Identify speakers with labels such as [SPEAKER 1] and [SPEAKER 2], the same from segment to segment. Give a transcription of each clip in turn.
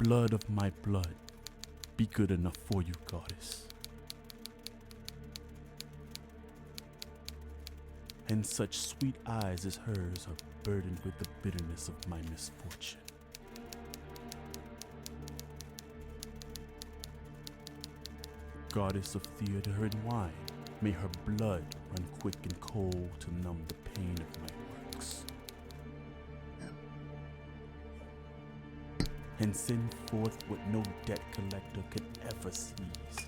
[SPEAKER 1] blood of my blood be good enough for you, goddess? And such sweet eyes as hers are burdened with the bitterness of my misfortune. Goddess of theater and wine, may her blood run quick and cold to numb the pain of my works. And send forth what no debt collector could ever seize.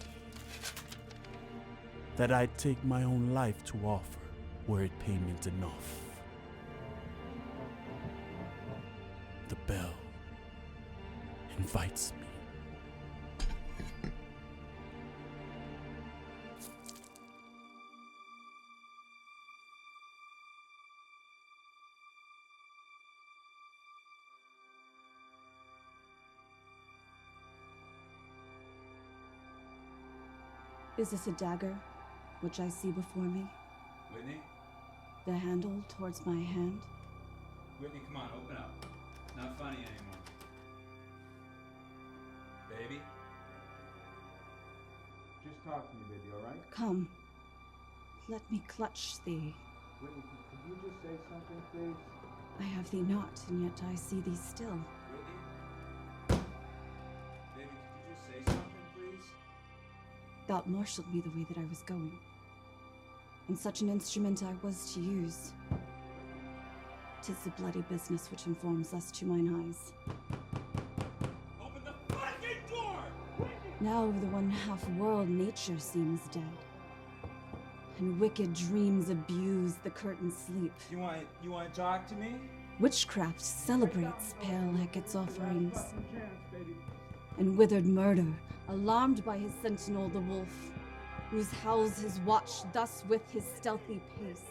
[SPEAKER 1] That I take my own life to offer, were it payment enough. The bell invites me.
[SPEAKER 2] Is this a dagger, which I see before me?
[SPEAKER 3] Whitney?
[SPEAKER 2] The handle towards my hand?
[SPEAKER 3] Whitney, come on, open up. It's not funny anymore. Baby? Just talk to me, baby, alright?
[SPEAKER 2] Come. Let me clutch thee.
[SPEAKER 3] Whitney, could you just say something, please?
[SPEAKER 2] I have thee not, and yet I see thee still.
[SPEAKER 3] Whitney? Baby, could you just say something, please?
[SPEAKER 2] Thou marshaled me the way that I was going. And such an instrument I was to use. 'Tis the bloody business which informs us to mine eyes.
[SPEAKER 3] Open the fucking door!
[SPEAKER 2] Now over the one half world nature seems dead. And wicked dreams abuse the curtained sleep.
[SPEAKER 3] You want to talk to me?
[SPEAKER 2] Witchcraft celebrates pale Hecate's offerings. And withered murder, alarmed by his sentinel the wolf, whose howls his watch thus with his stealthy pace.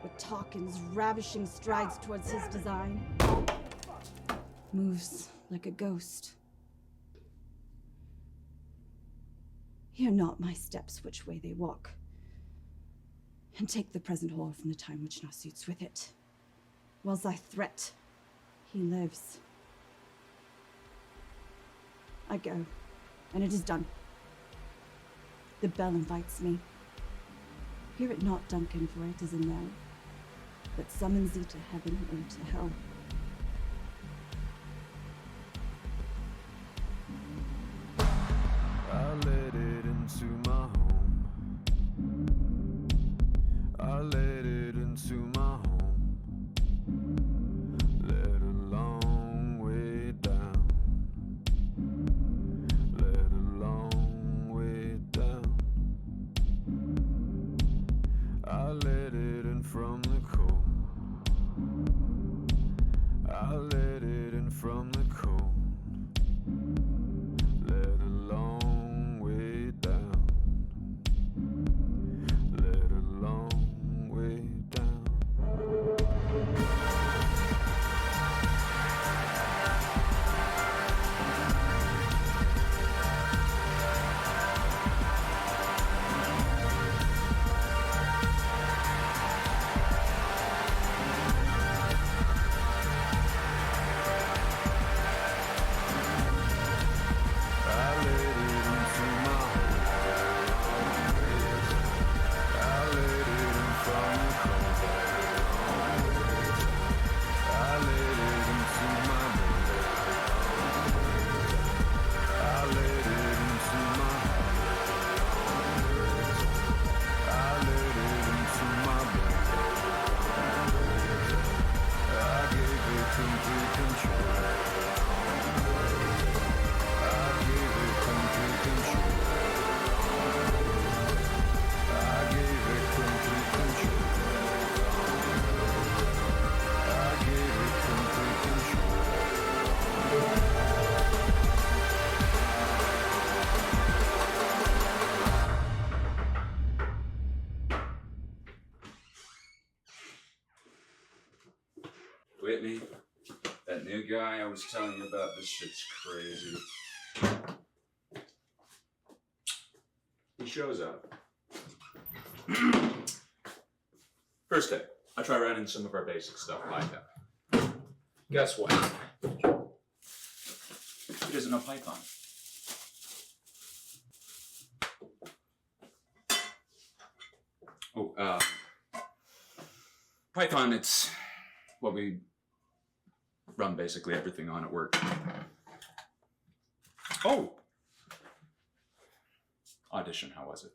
[SPEAKER 2] But Tompkins, ravishing strides towards his design, moves like a ghost. Hear not my steps which way they walk, and take the present whore from the time which now suits with it. Whilst I threat, he lives. I go, and it is done. The bell invites me. Hear it not, Duncan, for it is a knell that summons thee to heaven or to hell.
[SPEAKER 4] I let it into my home. I let it into my home. Let a long way down. Let a long way down. I let it in from the cold. I let it in from the cold. Let a long way down. Let a long way down.
[SPEAKER 3] Whitney, that new guy I was telling you about, this shit's crazy. He shows up. First day, I try writing some of our basic stuff like that. Guess what? using a Python. Oh, Python, it's what we run basically everything on at work. Oh! Audition, how was it?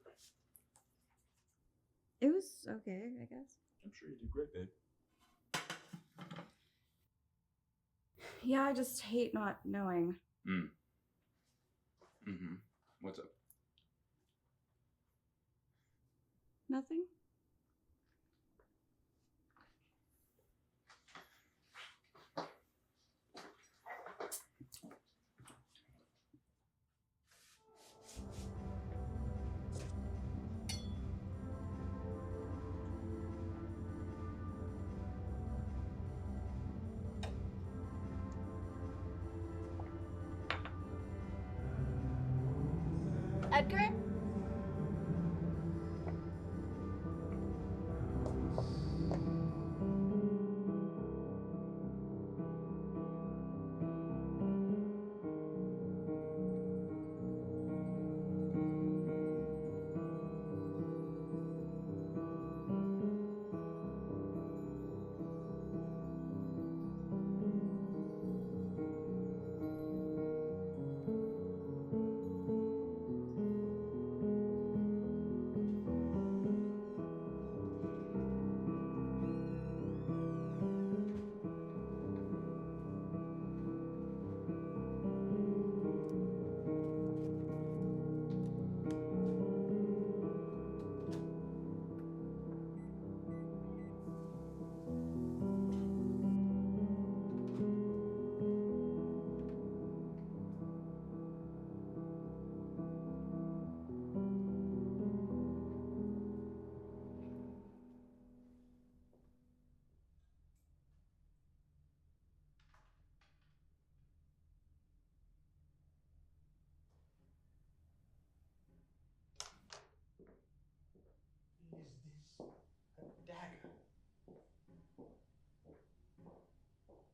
[SPEAKER 2] It was okay, I guess.
[SPEAKER 3] I'm sure you did great, babe.
[SPEAKER 2] Yeah, I just hate not knowing.
[SPEAKER 3] Mm-hmm. What's up?
[SPEAKER 2] Nothing? Edgar?
[SPEAKER 5] Is this a dagger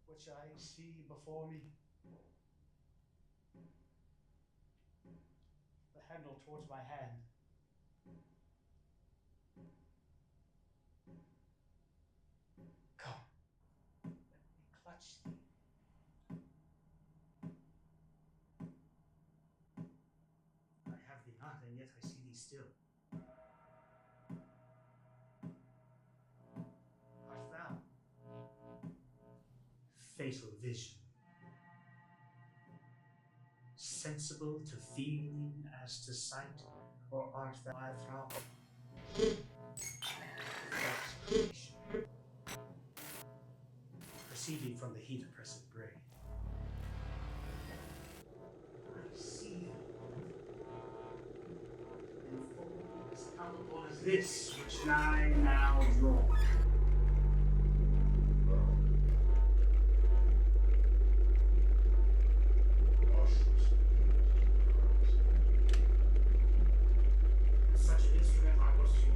[SPEAKER 5] which I see before me? The handle towards my hand. Come, let me clutch thee. I have thee not, and yet I see thee still. Art thou? Fatal vision. Sensible to feeling as to sight, or art thou my Frau? False creation. Proceeding from the heat oppressed brain. I see in form as palpable as this which I now draw. Such an instrument I was to use.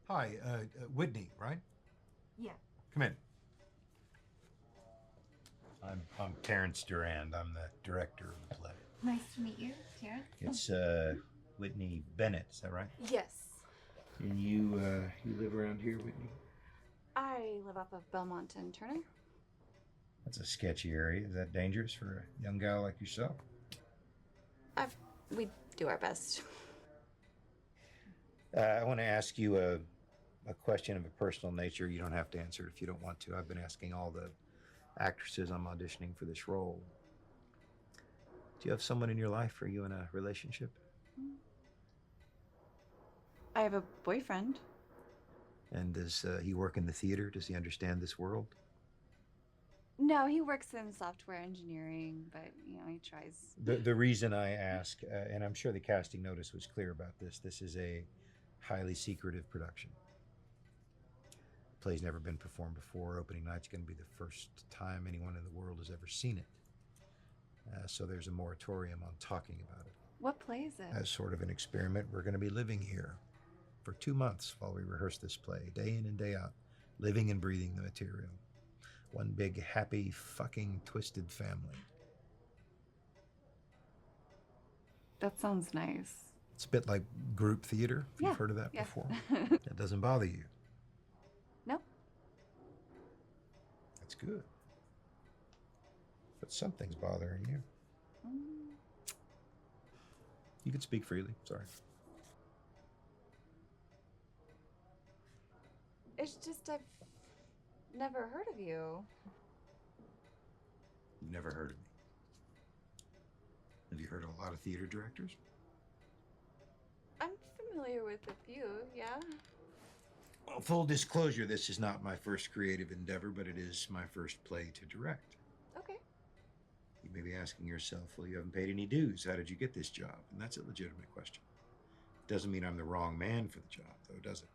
[SPEAKER 6] Hi, Whitney, right?
[SPEAKER 2] Yeah.
[SPEAKER 6] Come in. I'm Terrence Durand. I'm the director of the play.
[SPEAKER 2] Nice to meet you, Terrence.
[SPEAKER 6] It's Whitney Bennett, is that right?
[SPEAKER 2] Yes.
[SPEAKER 6] And you live around here, Whitney?
[SPEAKER 2] I live off of Belmont and Turner.
[SPEAKER 6] That's a sketchy area. Is that dangerous for a young guy like yourself?
[SPEAKER 2] We do our best.
[SPEAKER 6] I want to ask you a question of a personal nature. You don't have to answer it if you don't want to. I've been asking all the actresses I'm auditioning for this role. Do you have someone in your life? Are you in a relationship?
[SPEAKER 2] I have a boyfriend.
[SPEAKER 6] And does he work in the theater? Does he understand this world?
[SPEAKER 2] No, he works in software engineering, but, he tries.
[SPEAKER 6] The reason I ask, and I'm sure the casting notice was clear about this is a highly secretive production. Play's never been performed before. Opening night's going to be the first time anyone in the world has ever seen it. So there's a moratorium on talking about it.
[SPEAKER 2] What play is it?
[SPEAKER 6] As sort of an experiment, we're going to be living here for 2 months while we rehearse this play, day in and day out, living and breathing the material. One big, happy, fucking, twisted family.
[SPEAKER 2] That sounds nice.
[SPEAKER 6] It's a bit like group theater, if you've heard of that before. That doesn't bother you.
[SPEAKER 2] No.
[SPEAKER 6] That's good. But something's bothering you. You can speak freely, sorry.
[SPEAKER 2] It's just I've never heard of you.
[SPEAKER 6] You've never heard of me. Have you heard of a lot of theater directors?
[SPEAKER 2] I'm familiar with a few, yeah.
[SPEAKER 6] Well, full disclosure, this is not my first creative endeavor, but it is my first play to direct.
[SPEAKER 2] Okay.
[SPEAKER 6] You may be asking yourself, well, you haven't paid any dues. How did you get this job? And that's a legitimate question. Doesn't mean I'm the wrong man for the job, though, does it?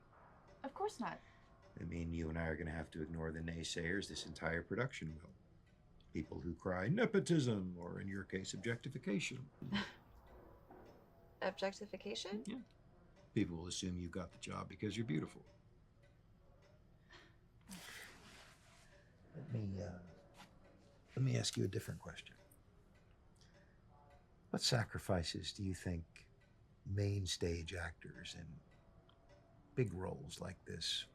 [SPEAKER 2] Of course not.
[SPEAKER 6] I mean, you and I are going to have to ignore the naysayers this entire production will. People who cry nepotism, or in your case, objectification.
[SPEAKER 2] Objectification?
[SPEAKER 6] Yeah. People will assume you got the job because you're beautiful. Let me ask you a different question. What sacrifices do you think main stage actors in big roles like this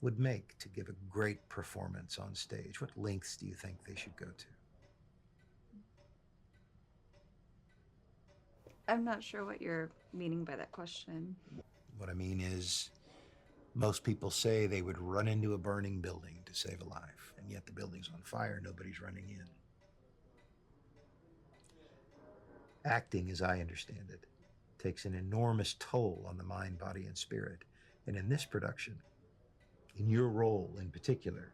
[SPEAKER 6] would make to give a great performance on stage? What lengths do you think they should go to?
[SPEAKER 2] I'm not sure what you're meaning by that question.
[SPEAKER 6] What I mean is, most people say they would run into a burning building to save a life, and yet the building's on fire, nobody's running in. Acting, as I understand it, takes an enormous toll on the mind, body, and spirit. And in this production, in your role in particular,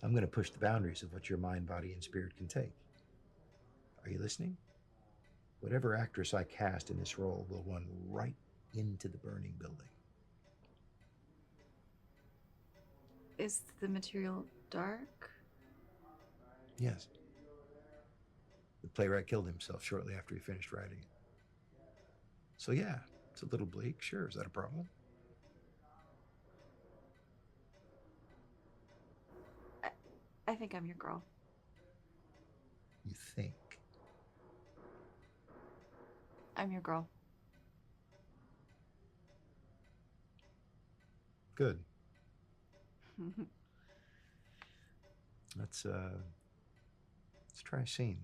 [SPEAKER 6] I'm going to push the boundaries of what your mind, body, and spirit can take. Are you listening? Whatever actress I cast in this role will run right into the burning building.
[SPEAKER 2] Is the material dark?
[SPEAKER 6] Yes. The playwright killed himself shortly after he finished writing it. So yeah, it's a little bleak, sure. Is that a problem?
[SPEAKER 2] I think I'm your girl.
[SPEAKER 6] You think?
[SPEAKER 2] I'm your girl.
[SPEAKER 6] Good. Let's try a scene.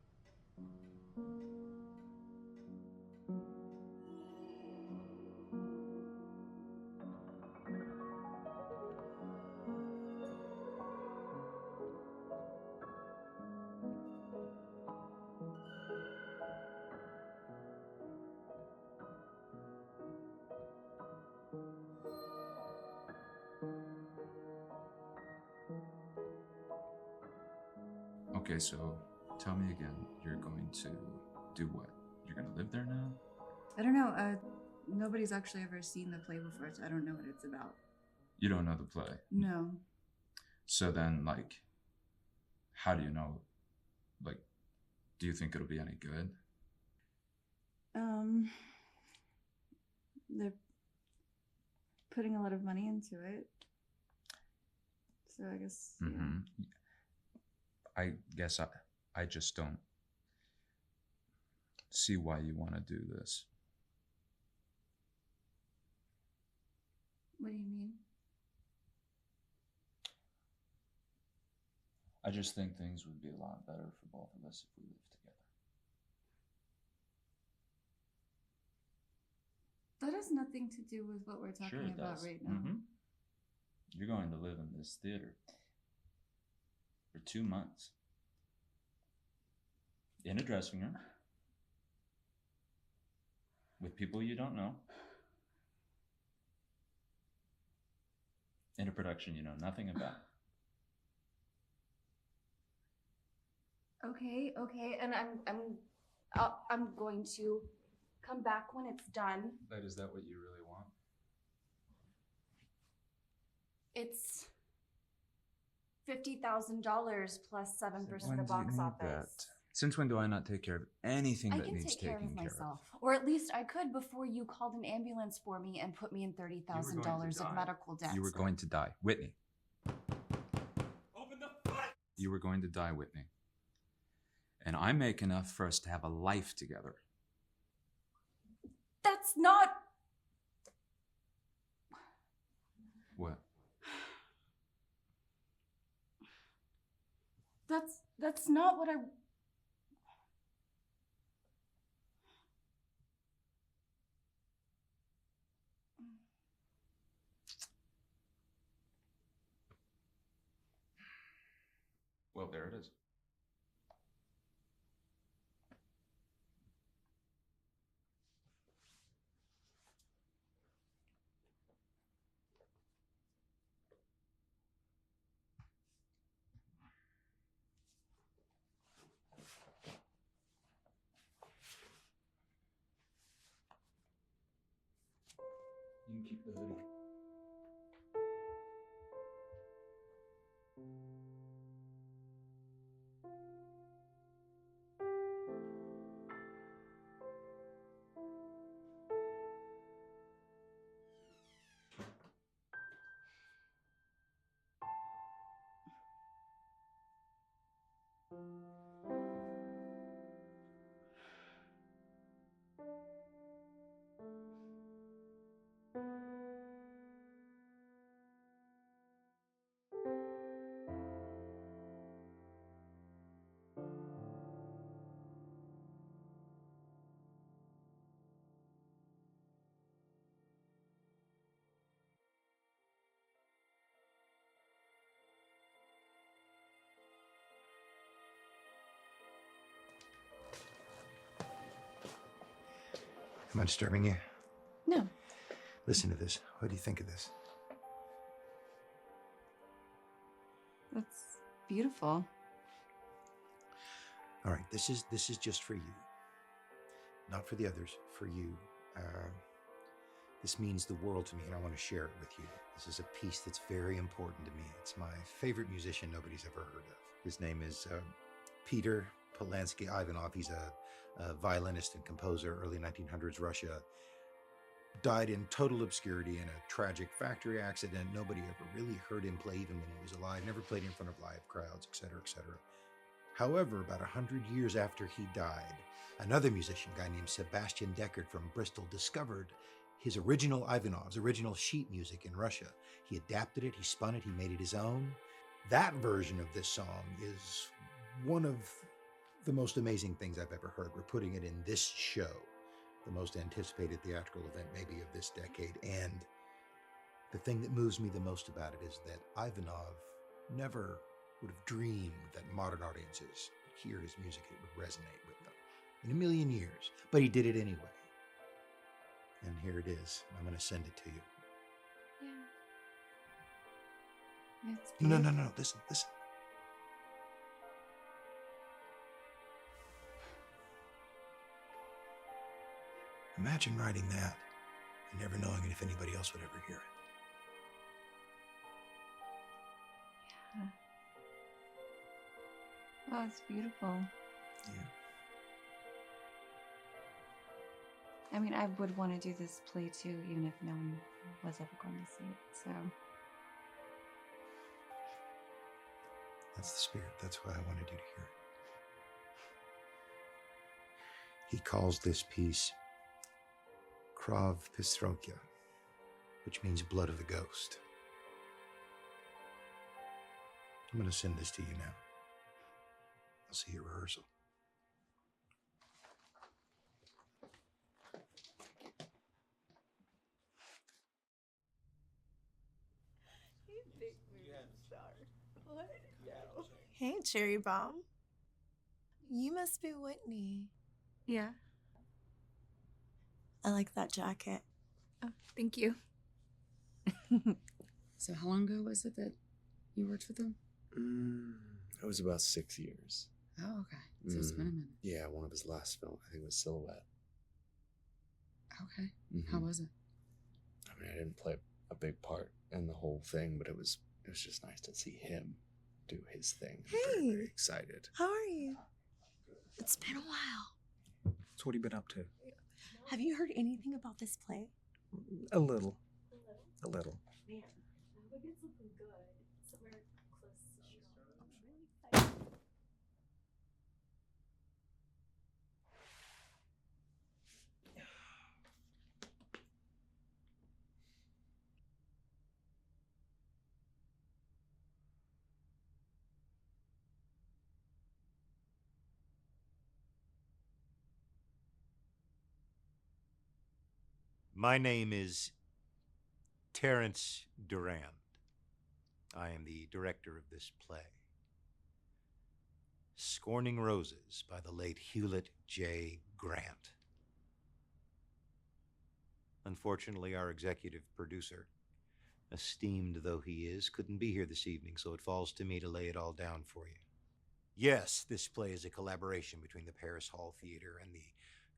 [SPEAKER 3] Okay, so tell me again, you're going to do what? You're going to live there now?
[SPEAKER 2] I don't know. Nobody's actually ever seen the play before, so I don't know what it's about.
[SPEAKER 3] You don't know the play?
[SPEAKER 2] No.
[SPEAKER 3] So then, like, how do you know? Like, do you think it'll be any good?
[SPEAKER 2] They're putting a lot of money into it. So I guess.
[SPEAKER 3] Mm-hmm. I guess I just don't see why you want to do this.
[SPEAKER 2] What do you mean?
[SPEAKER 3] I just think things would be a lot better for both of us if we lived together.
[SPEAKER 2] That has nothing to do with what we're talking about right now.
[SPEAKER 3] Mm-hmm. You're going to live in this theater for 2 months in a dressing room with people you don't know, in a production you know nothing about.
[SPEAKER 2] Okay, and I'm going to come back when it's done.
[SPEAKER 3] Is that what you really want?
[SPEAKER 2] It's $50,000 plus 7% of box office.
[SPEAKER 3] Since when do I not take care of anything
[SPEAKER 2] I
[SPEAKER 3] that
[SPEAKER 2] can
[SPEAKER 3] needs
[SPEAKER 2] take care
[SPEAKER 3] taking
[SPEAKER 2] of
[SPEAKER 3] care
[SPEAKER 2] myself, or at least I could before you called an ambulance for me and put me in $30,000 of medical debt.
[SPEAKER 3] You were going to die, Whitney. Open the fuck! You were going to die, Whitney. And I make enough for us to have a life together.
[SPEAKER 2] That's not.
[SPEAKER 3] What?
[SPEAKER 2] That's not what I.
[SPEAKER 3] Well, there it is. You can keep the hoodie.
[SPEAKER 6] Am I disturbing you?
[SPEAKER 2] No.
[SPEAKER 6] Listen to this. What do you think of this?
[SPEAKER 2] That's beautiful.
[SPEAKER 6] All right, this is just for you. Not for the others, for you. This means the world to me, and I want to share it with you. This is a piece that's very important to me. It's my favorite musician nobody's ever heard of. His name is Peter Polansky Ivanov. He's a violinist and composer, early 1900s Russia. Died in total obscurity in a tragic factory accident. Nobody ever really heard him play even when he was alive. Never played in front of live crowds, etc., etc. However, about 100 years after he died, another musician, a guy named Sebastian Deckard from Bristol, discovered his original Ivanov's original sheet music in Russia. He adapted it, he spun it, he made it his own. That version of this song is one of the most amazing things I've ever heard. We're putting it in this show, the most anticipated theatrical event maybe of this decade. And the thing that moves me the most about it is that Ivanov never would have dreamed that modern audiences would hear his music, it would resonate with them in a million years. But he did it anyway. And here it is. I'm going to send it to you.
[SPEAKER 2] Yeah. It's
[SPEAKER 6] No,
[SPEAKER 2] beautiful.
[SPEAKER 6] no. Listen. Imagine writing that and never knowing if anybody else would ever hear it.
[SPEAKER 2] Yeah. Oh, it's beautiful.
[SPEAKER 6] Yeah.
[SPEAKER 2] I mean, I would want to do this play too, even if no one was ever going to see it, so.
[SPEAKER 6] That's the spirit. That's why I wanted you to hear it. He calls this piece Krav Pistrokia, which means blood of the ghost. I'm going to send this to you now. I'll see you at rehearsal.
[SPEAKER 7] Hey, Cherry Bomb. You must be Whitney.
[SPEAKER 8] Yeah.
[SPEAKER 7] I like that jacket.
[SPEAKER 8] Oh, thank you. So how long ago was it that you worked with them?
[SPEAKER 9] It was about 6 years.
[SPEAKER 8] Oh, okay. So it's been a minute.
[SPEAKER 9] Yeah, one of his last films, I think it was Silhouette.
[SPEAKER 8] Okay. How was it?
[SPEAKER 9] I mean, I didn't play a big part in the whole thing, but it was just nice to see him do his thing. I'm very, very excited.
[SPEAKER 7] How are you? It's been a while.
[SPEAKER 10] So what have you been up to?
[SPEAKER 7] Have you heard anything about this play?
[SPEAKER 10] A little. A little.
[SPEAKER 2] Man, we'll get something good. Somewhere close to strong. I'm really excited.
[SPEAKER 6] My name is Terence Durand. I am the director of this play, Scorning Roses by the late Hewlett J. Grant. Unfortunately, our executive producer, esteemed though he is, couldn't be here this evening, so it falls to me to lay it all down for you. Yes, this play is a collaboration between the Paris Hall Theater and the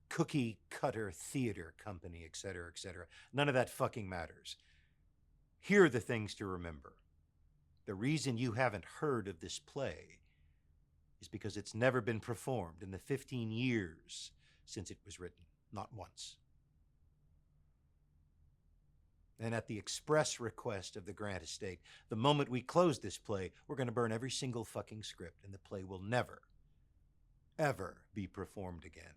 [SPEAKER 6] Cookie Cutter Theater Company, etc., etc. None of that fucking matters. Here are the things to remember. The reason you haven't heard of this play is because it's never been performed in the 15 years since it was written. Not once. And at the express request of the Grant estate, the moment we close this play, we're going to burn every single fucking script, and the play will never, ever be performed again.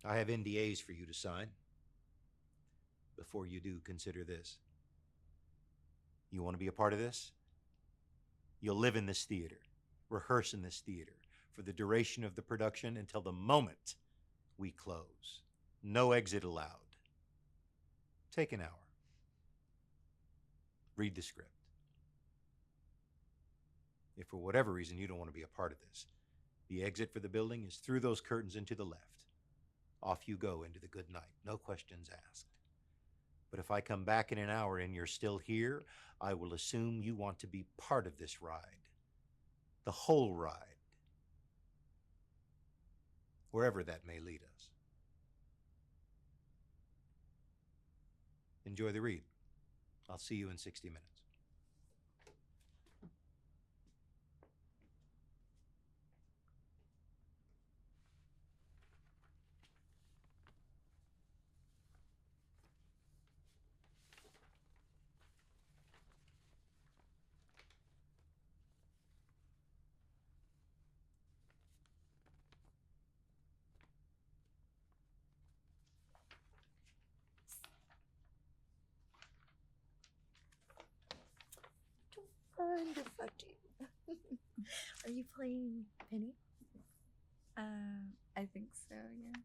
[SPEAKER 6] I have NDAs for you to sign. Before you do, consider this. You want to be a part of this? You'll live in this theater, rehearse in this theater for the duration of the production until the moment we close. No exit allowed. Take an hour. Read the script. If for whatever reason you don't want to be a part of this, the exit for the building is through those curtains and to the left. Off you go into the good night, no questions asked. But if I come back in an hour and you're still here, I will assume you want to be part of this ride. The whole ride. Wherever that may lead us. Enjoy the read. I'll see you in 60 minutes.
[SPEAKER 7] Wonderful. Are you playing Penny?
[SPEAKER 2] I think so, yeah.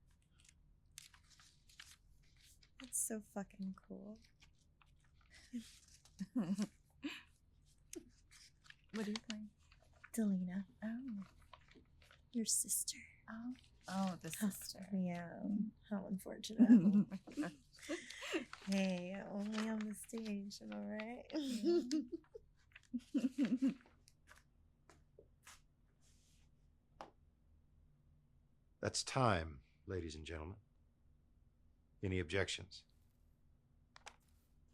[SPEAKER 7] That's so fucking cool.
[SPEAKER 2] What are you playing?
[SPEAKER 7] Delina.
[SPEAKER 2] Oh.
[SPEAKER 7] Your sister.
[SPEAKER 2] Oh, the sister.
[SPEAKER 7] Yeah. How unfortunate. Hey, only on the stage, am I right?
[SPEAKER 6] That's time, ladies and gentlemen. Any objections?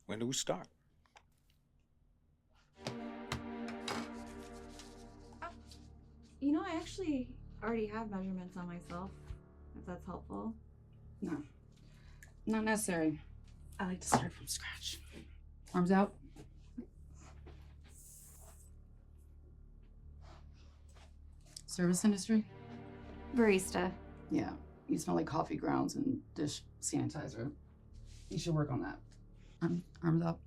[SPEAKER 10] When do we start?
[SPEAKER 2] You know, I actually already have measurements on myself, if that's helpful.
[SPEAKER 8] No. Not necessary. I like to start from scratch. Arms out. Service industry?
[SPEAKER 2] Barista.
[SPEAKER 8] Yeah. You smell like coffee grounds and dish sanitizer. You should work on that. Arms up.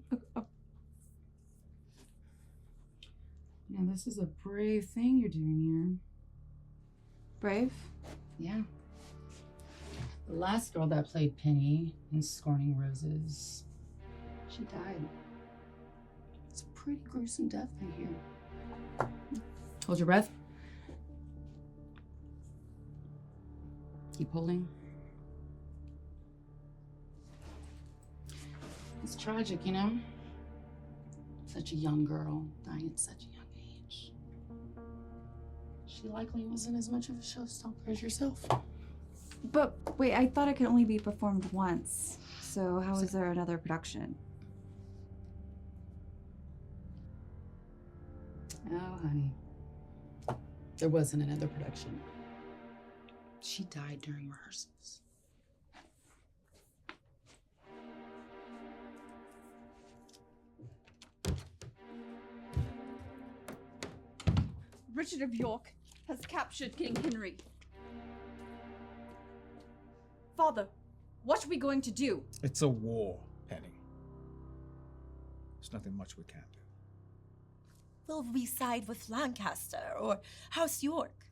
[SPEAKER 8] Yeah, this is a brave thing you're doing here.
[SPEAKER 2] Brave?
[SPEAKER 8] Yeah. The last girl that played Penny in Scorning Roses, she died. It's a pretty gruesome death, I hear. Hold your breath. Keep holding. It's tragic, you know? Such a young girl, dying at such a young age. She likely wasn't as much of a showstopper as yourself.
[SPEAKER 2] But wait, I thought it could only be performed once. So how is there another production?
[SPEAKER 8] Oh, honey. There wasn't another production. She died during rehearsals.
[SPEAKER 2] Richard of York has captured King Henry. Father, what are we going to do?
[SPEAKER 10] It's a war, Penny. There's nothing much we can do.
[SPEAKER 7] Will we side with Lancaster or House York?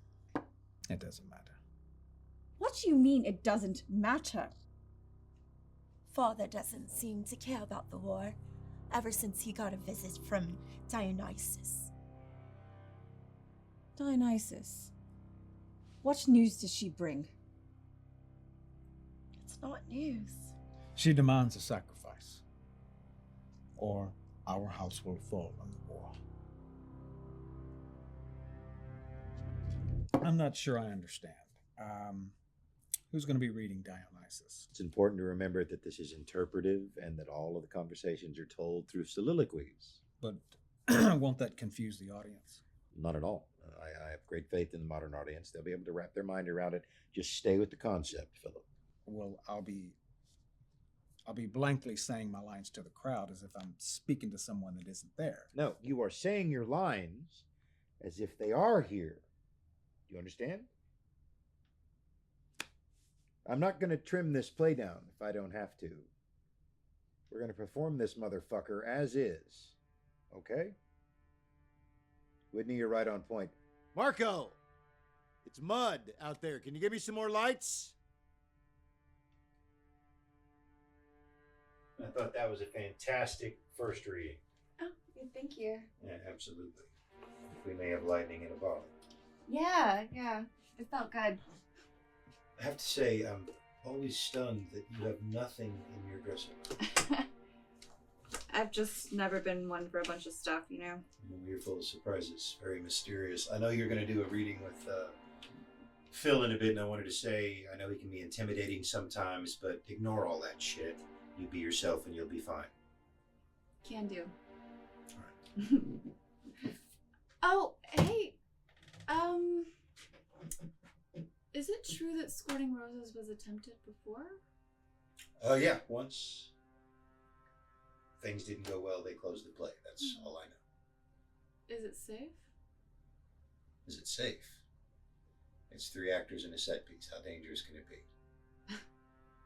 [SPEAKER 10] It doesn't matter.
[SPEAKER 2] What do you mean it doesn't matter?
[SPEAKER 7] Father doesn't seem to care about the war ever since he got a visit from Dionysus.
[SPEAKER 2] Dionysus. What news does she bring?
[SPEAKER 7] It's not news.
[SPEAKER 10] She demands a sacrifice, or our house will fall in the war. I'm not sure I understand. Who's going to be reading Dionysus?
[SPEAKER 6] It's important to remember that this is interpretive and that all of the conversations are told through soliloquies.
[SPEAKER 10] But won't that confuse the audience?
[SPEAKER 6] Not at all. I have great faith in the modern audience. They'll be able to wrap their mind around it. Just stay with the concept, Philip.
[SPEAKER 10] Well, I'll be blankly saying my lines to the crowd as if I'm speaking to someone that isn't there.
[SPEAKER 6] No, you are saying your lines as if they are here. Do you understand? I'm not going to trim this play down if I don't have to. We're going to perform this motherfucker as is. Okay? Whitney, you're right on point. Marco! It's mud out there. Can you give me some more lights? I thought that was a fantastic first reading.
[SPEAKER 2] Oh, thank you.
[SPEAKER 6] Yeah, absolutely. We may have lightning in a bottle.
[SPEAKER 2] Yeah, it felt good.
[SPEAKER 6] I have to say, I'm always stunned that you have nothing in your dresser.
[SPEAKER 2] I've just never been one for a bunch of stuff, you know?
[SPEAKER 6] You're full of surprises, very mysterious. I know you're going to do a reading with Phil in a bit, and I wanted to say, I know he can be intimidating sometimes, but ignore all that shit. You be yourself and you'll be fine.
[SPEAKER 2] Can do.
[SPEAKER 6] All right.
[SPEAKER 2] Oh, hey, is it true that Scorning Roses was attempted before?
[SPEAKER 6] Oh, yeah, once things didn't go well, they closed the play. That's all I know.
[SPEAKER 2] Is it safe?
[SPEAKER 6] Is it safe? It's 3 actors and a set piece. How dangerous can it be?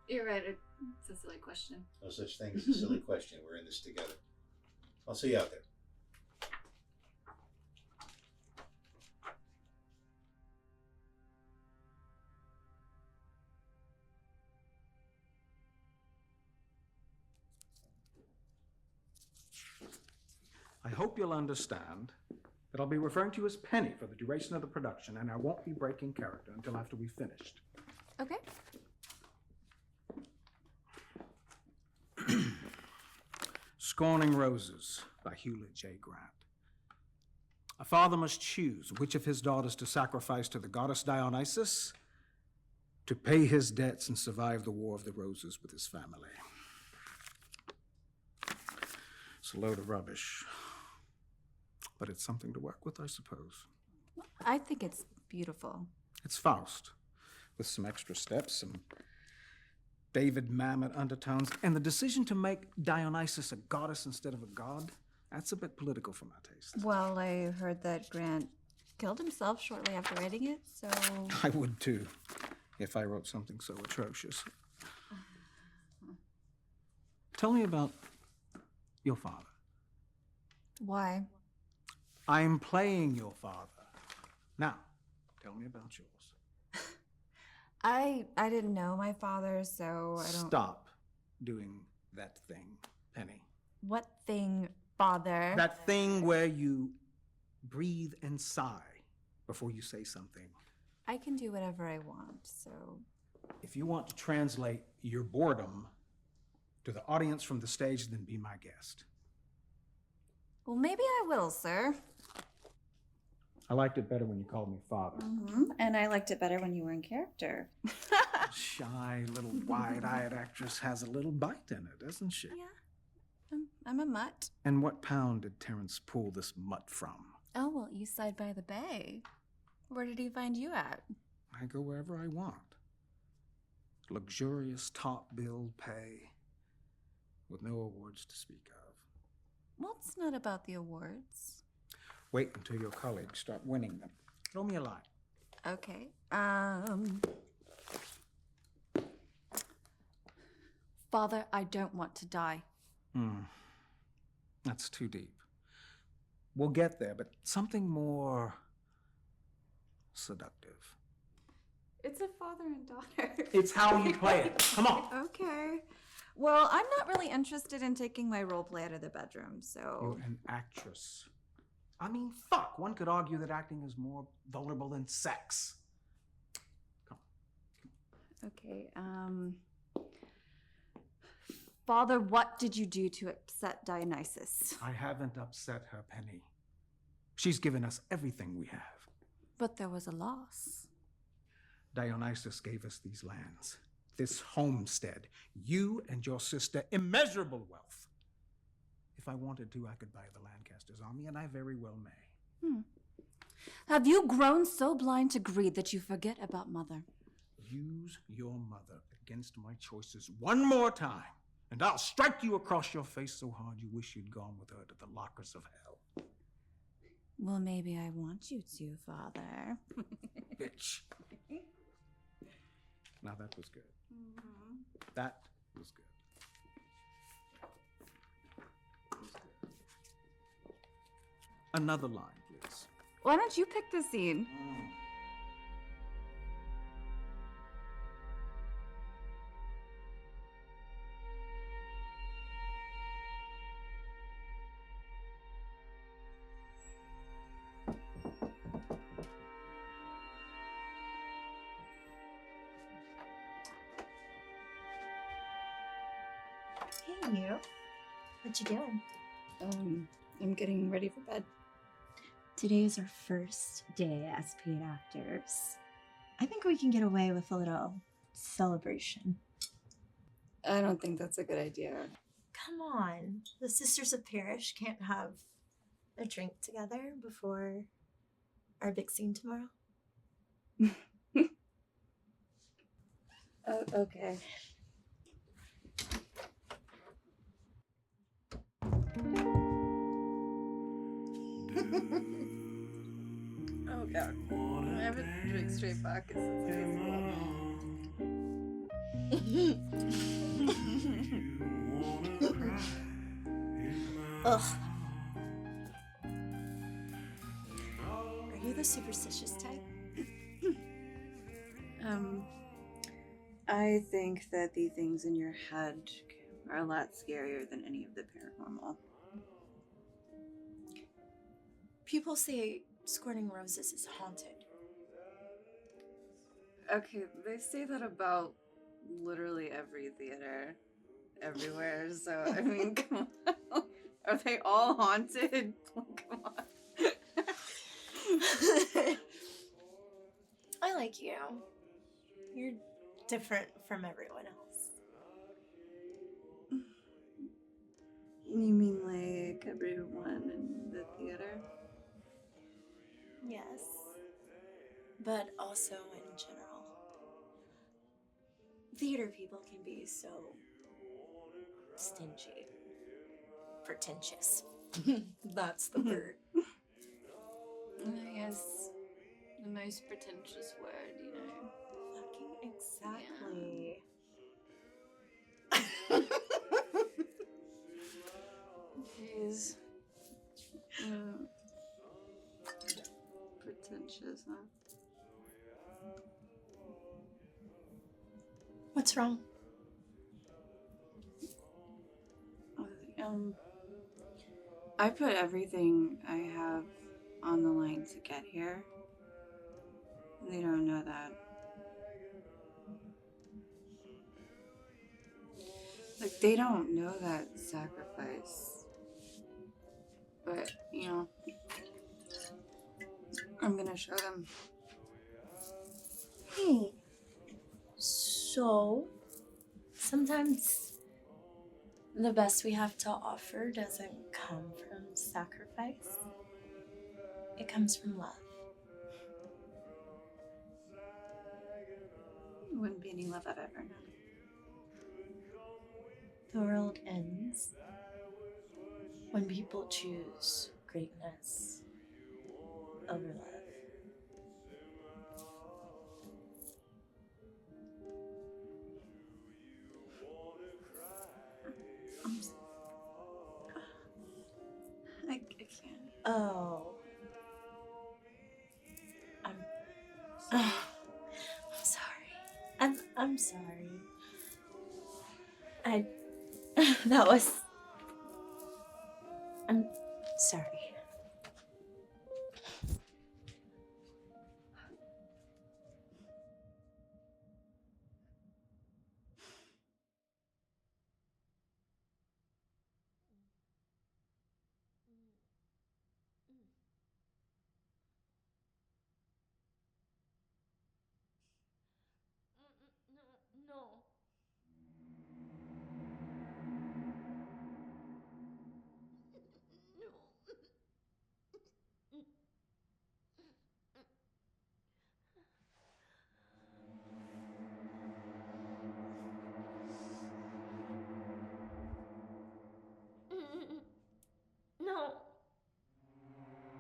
[SPEAKER 2] You're right, it's a silly question.
[SPEAKER 6] No such thing as a silly question. We're in this together. I'll see you out there.
[SPEAKER 10] I hope you'll understand that I'll be referring to you as Penny for the duration of the production, and I won't be breaking character until after we've finished.
[SPEAKER 2] Okay.
[SPEAKER 10] Scorning Roses by Hewlett J. Grant. A father must choose which of his daughters to sacrifice to the goddess Dionysus to pay his debts and survive the War of the Roses with his family. It's a load of rubbish, but it's something to work with, I suppose.
[SPEAKER 2] I think it's beautiful.
[SPEAKER 10] It's Faust, with some extra steps, some David Mamet undertones, and the decision to make Dionysus a goddess instead of a god, that's a bit political for my taste.
[SPEAKER 2] Well, I heard that Grant killed himself shortly after writing it, so...
[SPEAKER 10] I would too, if I wrote something so atrocious. Tell me about your father.
[SPEAKER 2] Why?
[SPEAKER 10] I'm playing your father. Now, tell me about yours.
[SPEAKER 2] I didn't know my father, so I don't...
[SPEAKER 10] Stop doing that thing, Penny.
[SPEAKER 2] What thing, father?
[SPEAKER 10] That thing where you breathe and sigh before you say something.
[SPEAKER 2] I can do whatever I want, so...
[SPEAKER 10] If you want to translate your boredom to the audience from the stage, then be my guest.
[SPEAKER 2] Well, maybe I will, sir.
[SPEAKER 10] I liked it better when you called me father.
[SPEAKER 2] And I liked it better when you were in character.
[SPEAKER 10] Shy, little wide-eyed actress has a little bite in it, doesn't she?
[SPEAKER 2] Yeah, I'm a mutt.
[SPEAKER 10] And what pound did Terrence pull this mutt from?
[SPEAKER 2] Oh, well, east side by the bay. Where did he find you at?
[SPEAKER 10] I go wherever I want. Luxurious top-billed pay, with no awards to speak of.
[SPEAKER 2] Well, it's not about the awards.
[SPEAKER 10] Wait until your colleagues start winning them. Throw me a line.
[SPEAKER 2] Okay, Father, I don't want to die.
[SPEAKER 10] That's too deep. We'll get there, but something more seductive.
[SPEAKER 2] It's a father and daughter.
[SPEAKER 10] It's how you play it. Come on.
[SPEAKER 2] Okay. Well, I'm not really interested in taking my role play out of the bedroom, so...
[SPEAKER 10] You're an actress. I mean, fuck. One could argue that acting is more vulnerable than sex. Come on.
[SPEAKER 2] Okay, Father, what did you do to upset Dionysus?
[SPEAKER 10] I haven't upset her, Penny. She's given us everything we have.
[SPEAKER 2] But there was a loss.
[SPEAKER 10] Dionysus gave us these lands, this homestead, you and your sister, immeasurable wealth. If I wanted to, I could buy the Lancaster's army, and I very well may.
[SPEAKER 2] Have you grown so blind to greed that you forget about Mother?
[SPEAKER 10] Use your mother against my choices one more time, and I'll strike you across your face so hard you wish you'd gone with her to the lockers of hell.
[SPEAKER 2] Well, maybe I want you to, Father.
[SPEAKER 10] Bitch. Now that was good. That was good. Another line, please.
[SPEAKER 2] Why don't you pick the scene?
[SPEAKER 7] Hey, you. What you doing?
[SPEAKER 2] I'm getting ready for bed.
[SPEAKER 7] Today is our first day as paid actors. I think we can get away with a little celebration.
[SPEAKER 2] I don't think that's a good idea.
[SPEAKER 7] Come on. The Sisters of Parish can't have a drink together before our big scene tomorrow?
[SPEAKER 2] Oh, okay. Oh god. I haven't drank straight vodka since
[SPEAKER 7] Ugh. Are you the superstitious type?
[SPEAKER 2] I think that the things in your head are a lot scarier than any of the paranormal.
[SPEAKER 7] People say Scorning Roses is haunted.
[SPEAKER 2] Okay, they say that about literally every theater, everywhere, so I mean, come on. Are they all haunted? Come on.
[SPEAKER 7] I like you. You're different from everyone else.
[SPEAKER 2] You mean like everyone in the theater?
[SPEAKER 7] Yes. But also in general. Theater people can be so stingy. Pretentious. That's the word.
[SPEAKER 2] I guess the most pretentious word, you know.
[SPEAKER 7] Fucking exactly.
[SPEAKER 2] Jeez. Pretentious, huh?
[SPEAKER 7] What's wrong?
[SPEAKER 2] I put everything I have on the line to get here. They don't know that. Like, they don't know that sacrifice. But
[SPEAKER 8] but, you know, I'm gonna show them.
[SPEAKER 7] Hey, so sometimes the best we have to offer doesn't come from sacrifice. It comes from love.
[SPEAKER 8] Wouldn't be any love I've ever known.
[SPEAKER 7] The world ends when people choose greatness over love.
[SPEAKER 8] I can't.
[SPEAKER 7] Oh. I'm sorry. I'm sorry. That was... I'm sorry. No. No.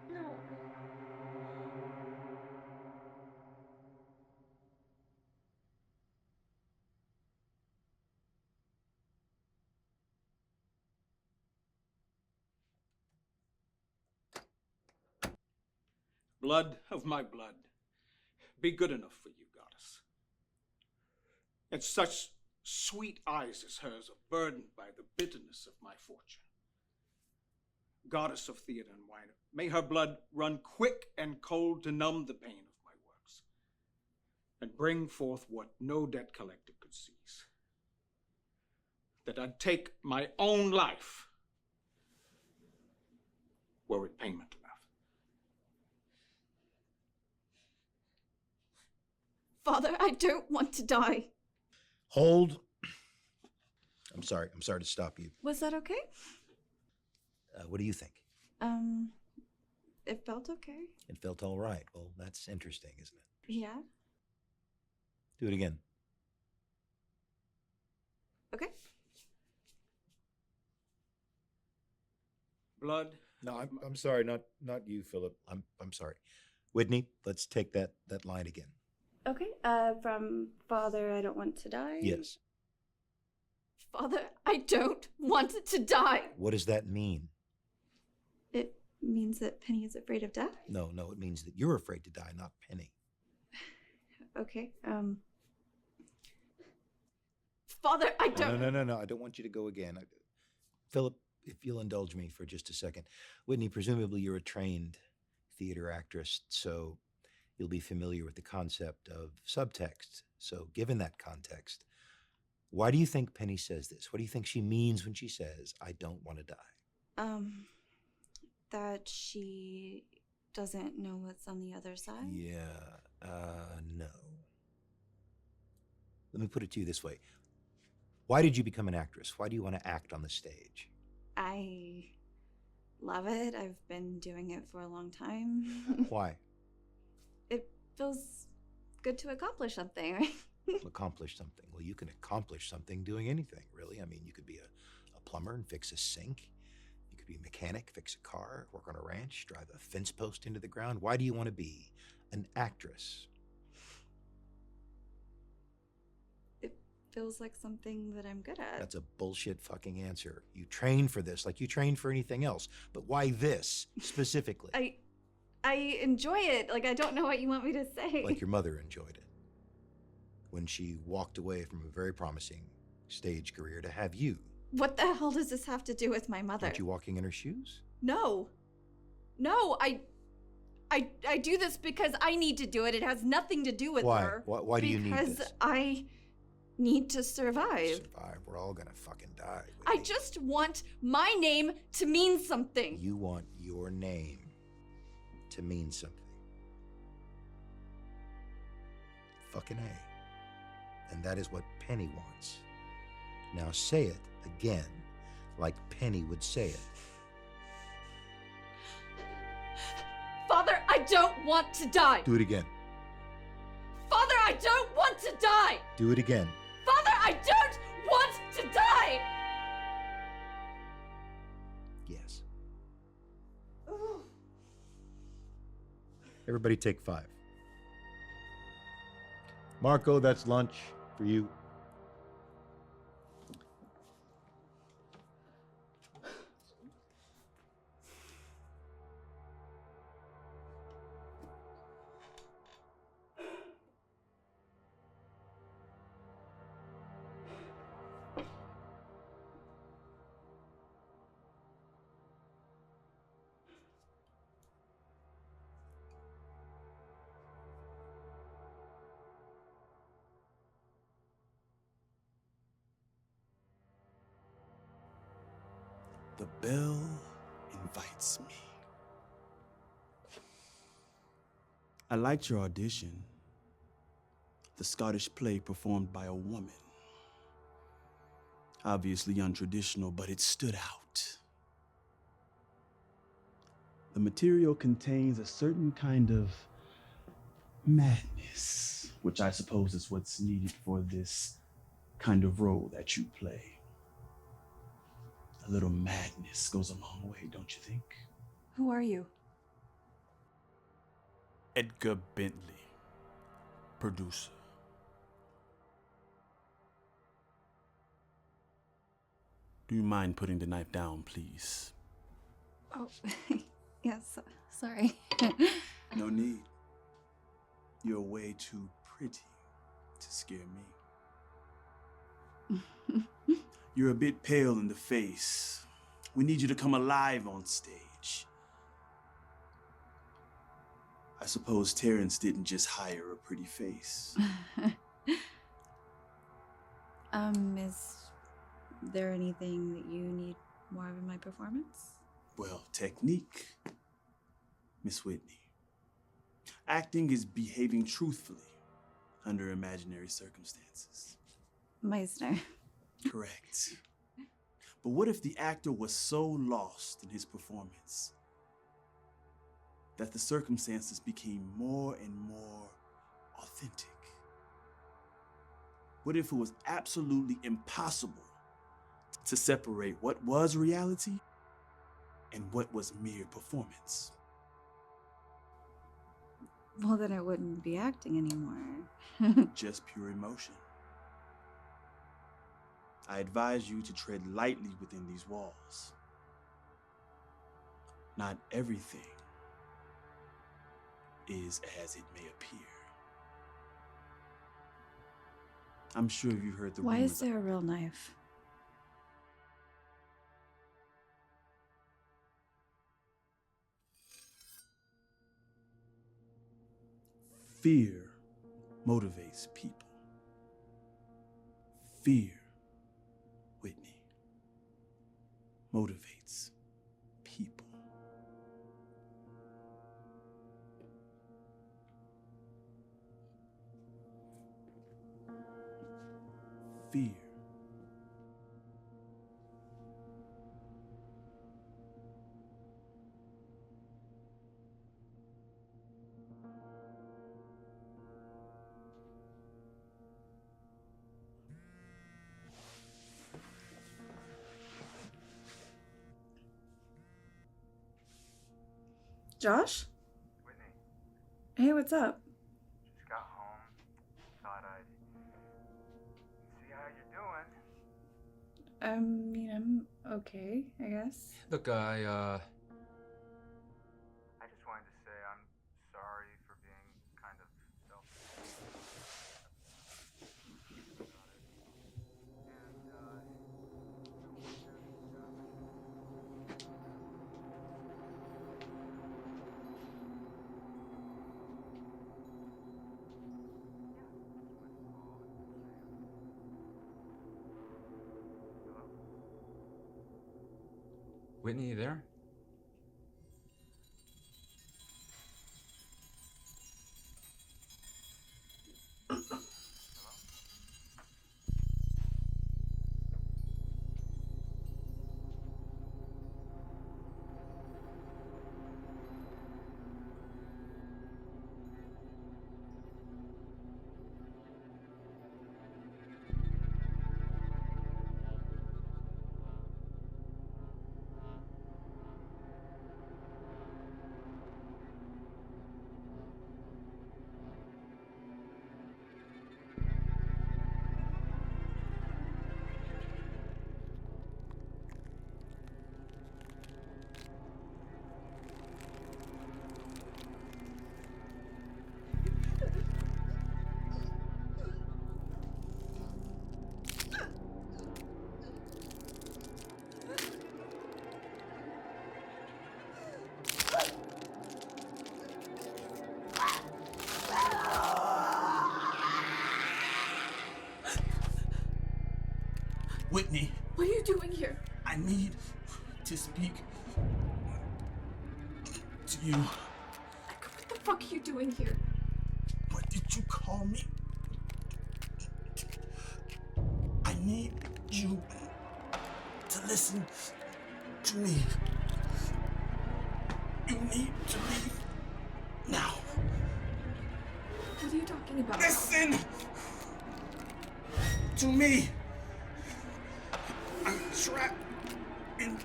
[SPEAKER 7] No.
[SPEAKER 10] Blood of my blood, be good enough for you, goddess. And such sweet eyes as hers are burdened by the bitterness of my fortune. Goddess of theater and wine, may her blood run quick and cold to numb the pain of my works, and bring forth what no debt collector could seize. That I'd take my own life, were it payment enough.
[SPEAKER 2] Father, I don't want to die.
[SPEAKER 6] Hold. I'm sorry to stop you.
[SPEAKER 2] Was that okay?
[SPEAKER 6] What do you think?
[SPEAKER 2] It felt okay.
[SPEAKER 6] It felt all right. Well, that's interesting, isn't it?
[SPEAKER 2] Yeah.
[SPEAKER 6] Do it again.
[SPEAKER 2] Okay.
[SPEAKER 10] Blood.
[SPEAKER 6] No, I'm sorry, not you, Philip. I'm sorry. Whitney, let's take that line again.
[SPEAKER 2] Okay. From Father, I don't want to die.
[SPEAKER 6] Yes.
[SPEAKER 2] Father, I don't want to die.
[SPEAKER 6] What does that mean?
[SPEAKER 2] It means that Penny is afraid of death?
[SPEAKER 6] No, it means that you're afraid to die, not Penny.
[SPEAKER 2] Okay. Father, I don't...
[SPEAKER 6] No. I don't want you to go again. Philip, if you'll indulge me for just a second. Whitney, presumably you're a trained theater actress, so you'll be familiar with the concept of subtext. So given that context, why do you think Penny says this? What do you think she means when she says, I don't want to die?
[SPEAKER 2] That she doesn't know what's on the other side?
[SPEAKER 6] Yeah, no. Let me put it to you this way. Why did you become an actress? Why do you want to act on the stage?
[SPEAKER 2] I love it. I've been doing it for a long time.
[SPEAKER 6] Why?
[SPEAKER 2] It feels good to accomplish something, right?
[SPEAKER 6] Accomplish something. Well, you can accomplish something doing anything, really. I mean, you could be a plumber and fix a sink. You could be a mechanic, fix a car, work on a ranch, drive a fence post into the ground. Why do you want to be an actress?
[SPEAKER 2] It feels like something that I'm good at.
[SPEAKER 6] That's a bullshit fucking answer. You train for this like you train for anything else. But why this specifically?
[SPEAKER 2] I enjoy it. Like, I don't know what you want me to say.
[SPEAKER 6] Like your mother enjoyed it when she walked away from a very promising stage career to have you.
[SPEAKER 2] What the hell does this have to do with my mother?
[SPEAKER 6] Aren't you walking in her shoes?
[SPEAKER 2] No, I do this because I need to do it. It has nothing to do with
[SPEAKER 6] Why?
[SPEAKER 2] her.
[SPEAKER 6] Why do you need this?
[SPEAKER 2] Because need to survive.
[SPEAKER 6] Survive. We're all gonna fucking die.
[SPEAKER 2] I
[SPEAKER 6] Whitney.
[SPEAKER 2] just want my name to mean something.
[SPEAKER 6] You want your name to mean something. Fucking A. And that is what Penny wants. Now say it again, like Penny would say it.
[SPEAKER 2] Father, I don't want to die.
[SPEAKER 6] Do it again.
[SPEAKER 2] Father, I don't want to die.
[SPEAKER 6] Do it again.
[SPEAKER 2] Father, I don't want to die.
[SPEAKER 6] Yes. Everybody take 5. Marco, that's lunch for you.
[SPEAKER 1] The bell invites me. I liked your audition. The Scottish play performed by a woman. Obviously untraditional, but it stood out. The material contains a certain kind of madness, which I suppose is what's needed for this kind of role that you play. A little madness goes a long way, don't you think?
[SPEAKER 2] Who are you?
[SPEAKER 1] Edgar Bentley, producer. Do you mind putting the knife down, please?
[SPEAKER 2] Oh, yes, sorry.
[SPEAKER 1] No need. You're way too pretty to scare me. You're a bit pale in the face. We need you to come alive on stage. I suppose Terrence didn't just hire a pretty face.
[SPEAKER 2] Is there anything that you need more of in my performance?
[SPEAKER 1] Well, technique, Miss Whitney. Acting is behaving truthfully under imaginary circumstances.
[SPEAKER 2] Meisner.
[SPEAKER 1] Correct. But what if the actor was so lost in his performance that the circumstances became more and more authentic? What if it was absolutely impossible to separate what was reality and what was mere performance?
[SPEAKER 2] Well, then I wouldn't be acting anymore.
[SPEAKER 1] Just pure emotion. I advise you to tread lightly within these walls. Not everything is as it may appear. I'm sure you've heard the
[SPEAKER 2] Why
[SPEAKER 1] rumors.
[SPEAKER 2] is there a real knife?
[SPEAKER 1] Fear motivates people. Fear, Whitney, motivates people. Fear.
[SPEAKER 2] Josh?
[SPEAKER 11] Whitney,
[SPEAKER 2] Hey, what's up?
[SPEAKER 11] just got home. Thought I'd see how you're doing.
[SPEAKER 2] I mean, I'm okay, I guess.
[SPEAKER 3] Look,
[SPEAKER 11] I just wanted to say I'm sorry for being kind of selfish.
[SPEAKER 3] Whitney, you there?
[SPEAKER 1] Whitney,
[SPEAKER 2] What are you doing here?
[SPEAKER 1] I need to speak to you.
[SPEAKER 2] What the fuck are you doing here?
[SPEAKER 1] What did you call me? I need you to listen to me. You need to leave now.
[SPEAKER 2] What are you talking about?
[SPEAKER 1] Listen to me. I'm trapped in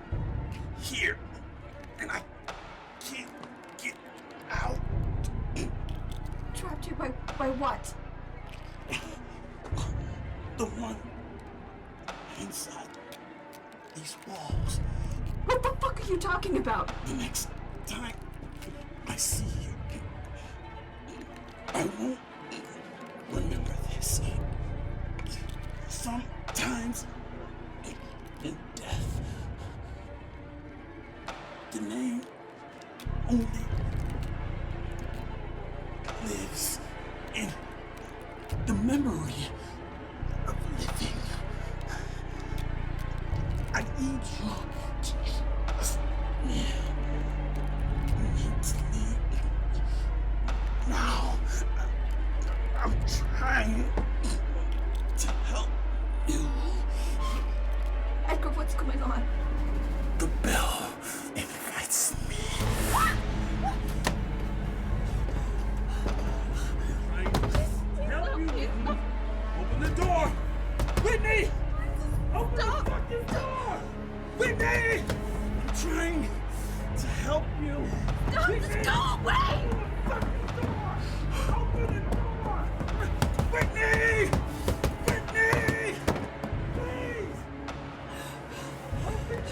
[SPEAKER 1] here, and I can't get out.
[SPEAKER 2] Trapped here by what?
[SPEAKER 1] The one inside these walls.
[SPEAKER 2] What the fuck are you talking about?
[SPEAKER 1] The next time I see you, I won't remember this. Sometimes in death, the name only lives in the memory of living. I need you to trust me. You need to leave now. I'm trying to help you.
[SPEAKER 2] Edgar, what's going on?
[SPEAKER 1] The bell invites me. Help you. Open the door! Whitney! Open the fucking door! Whitney! I'm trying to help you.
[SPEAKER 2] Don't just go away!
[SPEAKER 1] Open the door! Whitney! Whitney! Please! Open.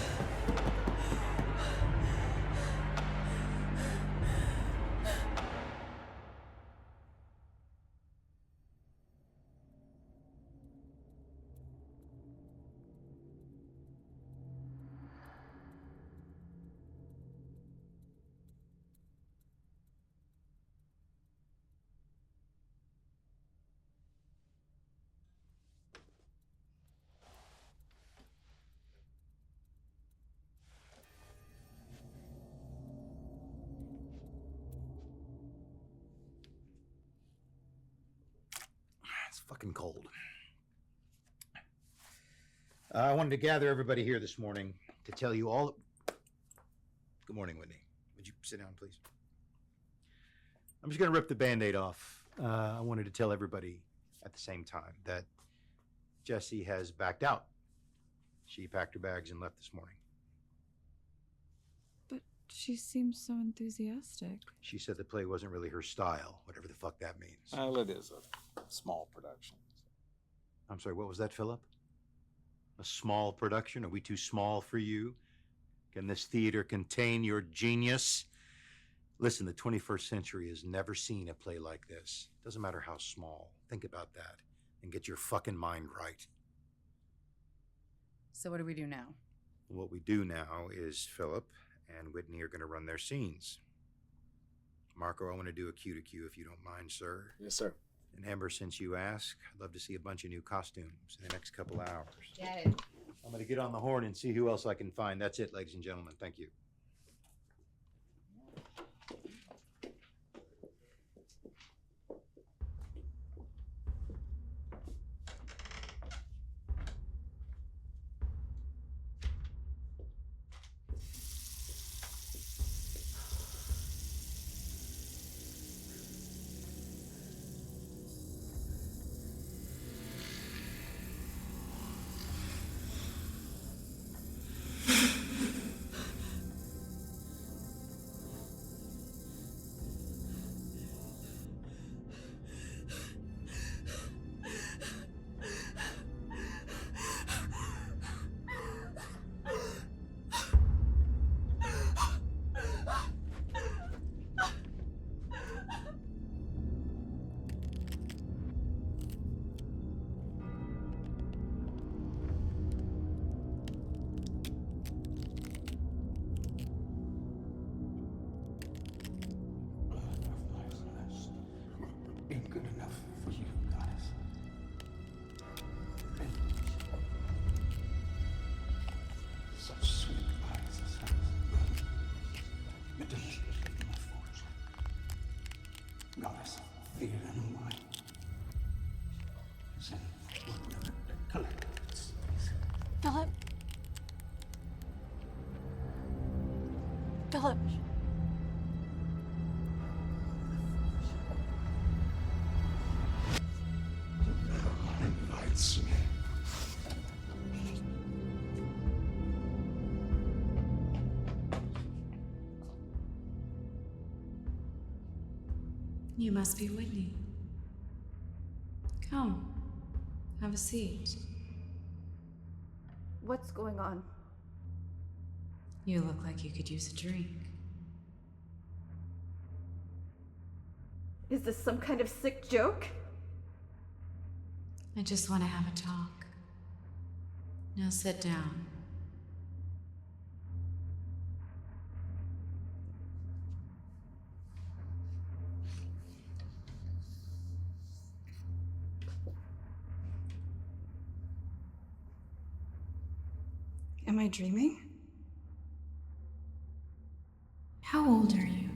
[SPEAKER 6] It's fucking cold. I wanted to gather everybody here this morning to tell you all. Good morning, Whitney. Would you sit down, please? I'm just going to rip the Band-Aid off. I wanted to tell everybody at the same time that Jessie has backed out. She packed her bags and left this morning.
[SPEAKER 2] But she seems so enthusiastic.
[SPEAKER 6] She said the play wasn't really her style, whatever the fuck that means.
[SPEAKER 10] Well, it is a small production.
[SPEAKER 6] I'm sorry, what was that, Philip? A small production? Are we too small for you? Can this theater contain your genius? Listen, the 21st century has never seen a play like this. Doesn't matter how small. Think about that and get your fucking mind right.
[SPEAKER 8] So what do we do now?
[SPEAKER 6] What we do now is Philip and Whitney are going to run their scenes. Marco, I want to do a cue to cue if you don't mind, sir.
[SPEAKER 9] Yes, sir.
[SPEAKER 6] And Amber, since you asked, I'd love to see a bunch of new costumes in the next couple hours.
[SPEAKER 8] Get it.
[SPEAKER 6] I'm going to get on the horn and see who else I can find. That's it, ladies and gentlemen. Thank you.
[SPEAKER 10] Ain't good enough for you, goddess. Such sweet eyes as hers. You're delicious in my fortune. Goddess, fear and wine. Send one collectors.
[SPEAKER 2] Philip. Philip.
[SPEAKER 10] Invites me.
[SPEAKER 7] You must be Whitney. Come, have a seat.
[SPEAKER 2] What's going on?
[SPEAKER 7] You look like you could use a drink.
[SPEAKER 2] Is this some kind of sick joke?
[SPEAKER 7] I just want to have a talk. Now sit down.
[SPEAKER 2] Am I dreaming?
[SPEAKER 7] How old are you?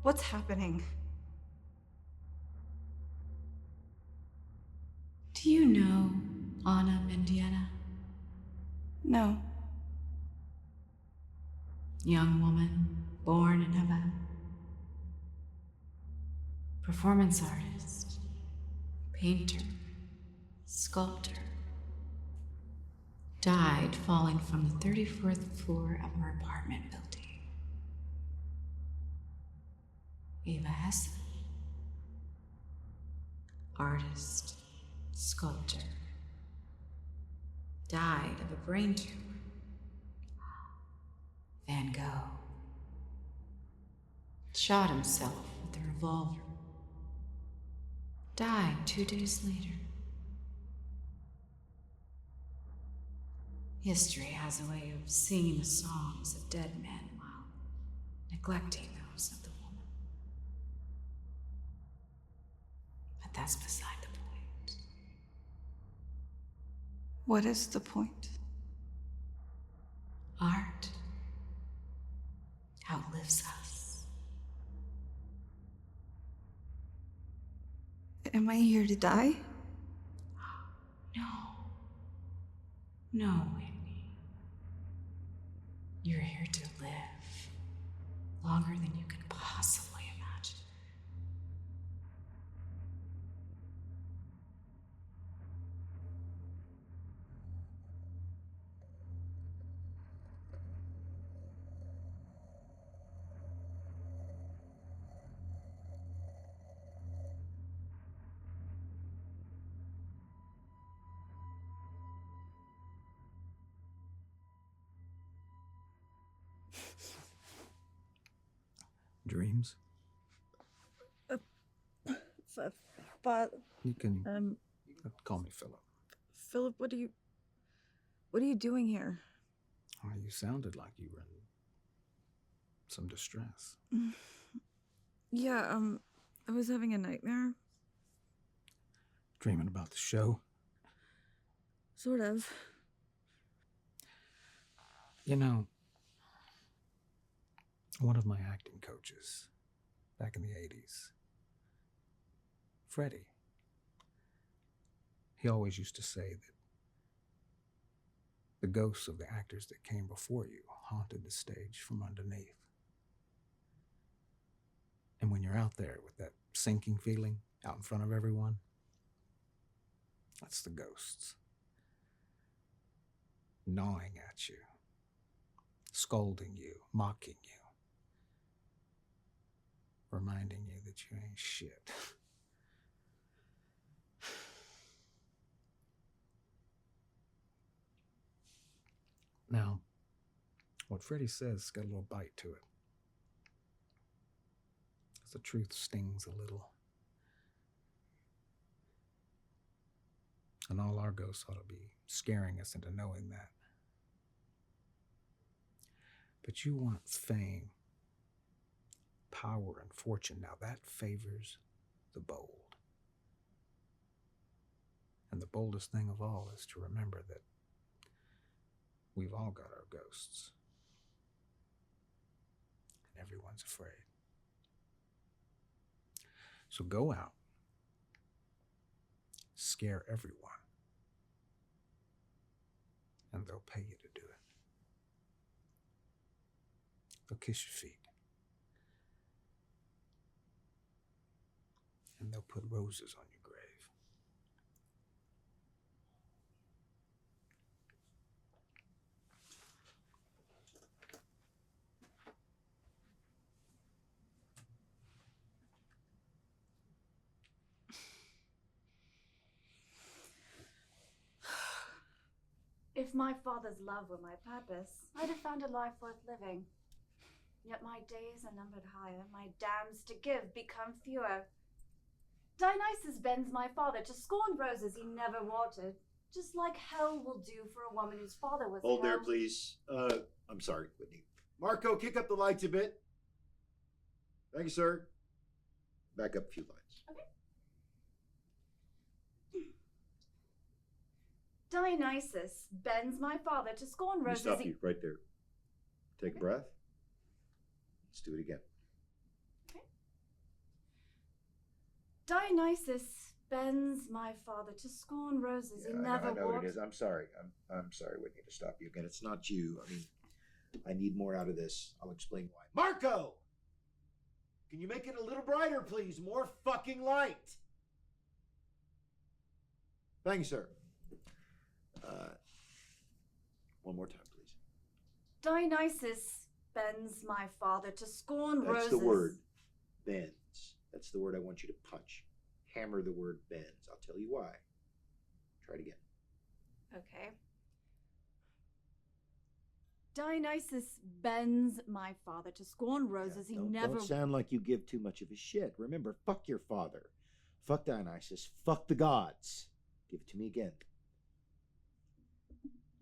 [SPEAKER 2] What's happening?
[SPEAKER 7] Do you know Anna Mendieta?
[SPEAKER 2] No.
[SPEAKER 7] Young woman, born in Havana. Performance artist, painter, sculptor. Died falling from the 34th floor of her apartment building. Eva Hesse. Artist, sculptor. Died of a brain tumor. Van Gogh. Shot himself with a revolver. Died 2 days later. History has a way of singing the songs of dead men while neglecting those of the woman. But that's beside the point.
[SPEAKER 2] What is the point?
[SPEAKER 7] Art outlives us.
[SPEAKER 2] Am I here to die?
[SPEAKER 7] No. No, Whitney. You're here to live longer than you could possibly imagine.
[SPEAKER 10] Dreams?
[SPEAKER 2] But
[SPEAKER 10] You can call me Philip.
[SPEAKER 2] Philip, what are you doing here?
[SPEAKER 10] Oh, you sounded like you were in some distress.
[SPEAKER 2] Yeah, I was having a nightmare.
[SPEAKER 10] Dreaming about the show?
[SPEAKER 2] Sort of.
[SPEAKER 10] You know, one of my acting coaches back in the 80s, Freddie, he always used to say that the ghosts of the actors that came before you haunted the stage from underneath. And when you're out there with that sinking feeling out in front of everyone, that's the ghosts. Gnawing at you, scolding you, mocking you, reminding you that you ain't shit. Now, what Freddie says got a little bite to it. 'Cause the truth stings a little. And all our ghosts ought to be scaring us into knowing that. But you want fame, power, and fortune. Now that favors the bold. And the boldest thing of all is to remember that we've all got our ghosts. And everyone's afraid. So go out, scare everyone, and they'll pay you to do it. They'll kiss your feet. And they'll put roses on your grave.
[SPEAKER 2] If my father's love were my purpose, I'd have found a life worth living. Yet my days are numbered higher, my dams to give become fewer. Dionysus bends my father to scorn roses he never watered, just like hell will do for a woman whose father was
[SPEAKER 6] Hold there,
[SPEAKER 2] held.
[SPEAKER 6] please. I'm sorry, Whitney. Marco, kick up the lights a bit. Thank you, sir. Back up a few lines.
[SPEAKER 2] Okay. Dionysus bends my father to scorn
[SPEAKER 6] Let me
[SPEAKER 2] roses
[SPEAKER 6] stop
[SPEAKER 2] he...
[SPEAKER 6] you right there. Take a breath. Let's do it again.
[SPEAKER 2] Dionysus bends my father to scorn roses he never
[SPEAKER 6] I know what
[SPEAKER 2] watered.
[SPEAKER 6] it is. I'm sorry. I'm sorry, Whitney, to stop you again. It's not you. I mean, I need more out of this. I'll explain why. Marco! Can you make it a little brighter, please? More fucking light. Thank you, sir. One more time, please.
[SPEAKER 2] Dionysus bends my father to scorn roses.
[SPEAKER 6] That's the word. Bends. That's the word I want you to punch. Hammer the word bends. I'll tell you why. Try it again.
[SPEAKER 2] Okay. Dionysus bends my father to scorn roses he never...
[SPEAKER 6] Don't sound like you give too much of a shit. Remember, fuck your father. Fuck Dionysus. Fuck the gods. Give it to me again.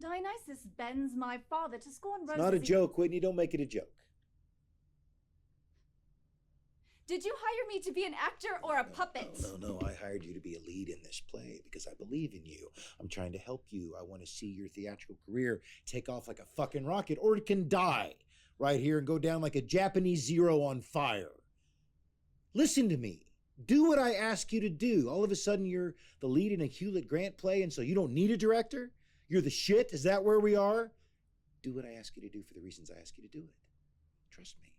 [SPEAKER 2] Dionysus bends my father to scorn roses.
[SPEAKER 6] It's not a joke, Whitney. Don't make it a joke.
[SPEAKER 2] Did you hire me to be an actor or a puppet?
[SPEAKER 6] No. I hired you to be a lead in this play because I believe in you. I'm trying to help you. I want to see your theatrical career take off like a fucking rocket, or it can die right here and go down like a Japanese Zero on fire. Listen to me. Do what I ask you to do. All of a sudden, you're the lead in a Hewlett Grant play, and so you don't need a director? You're the shit? Is that where we are? Do what I ask you to do for the reasons I ask you to do it. Trust me.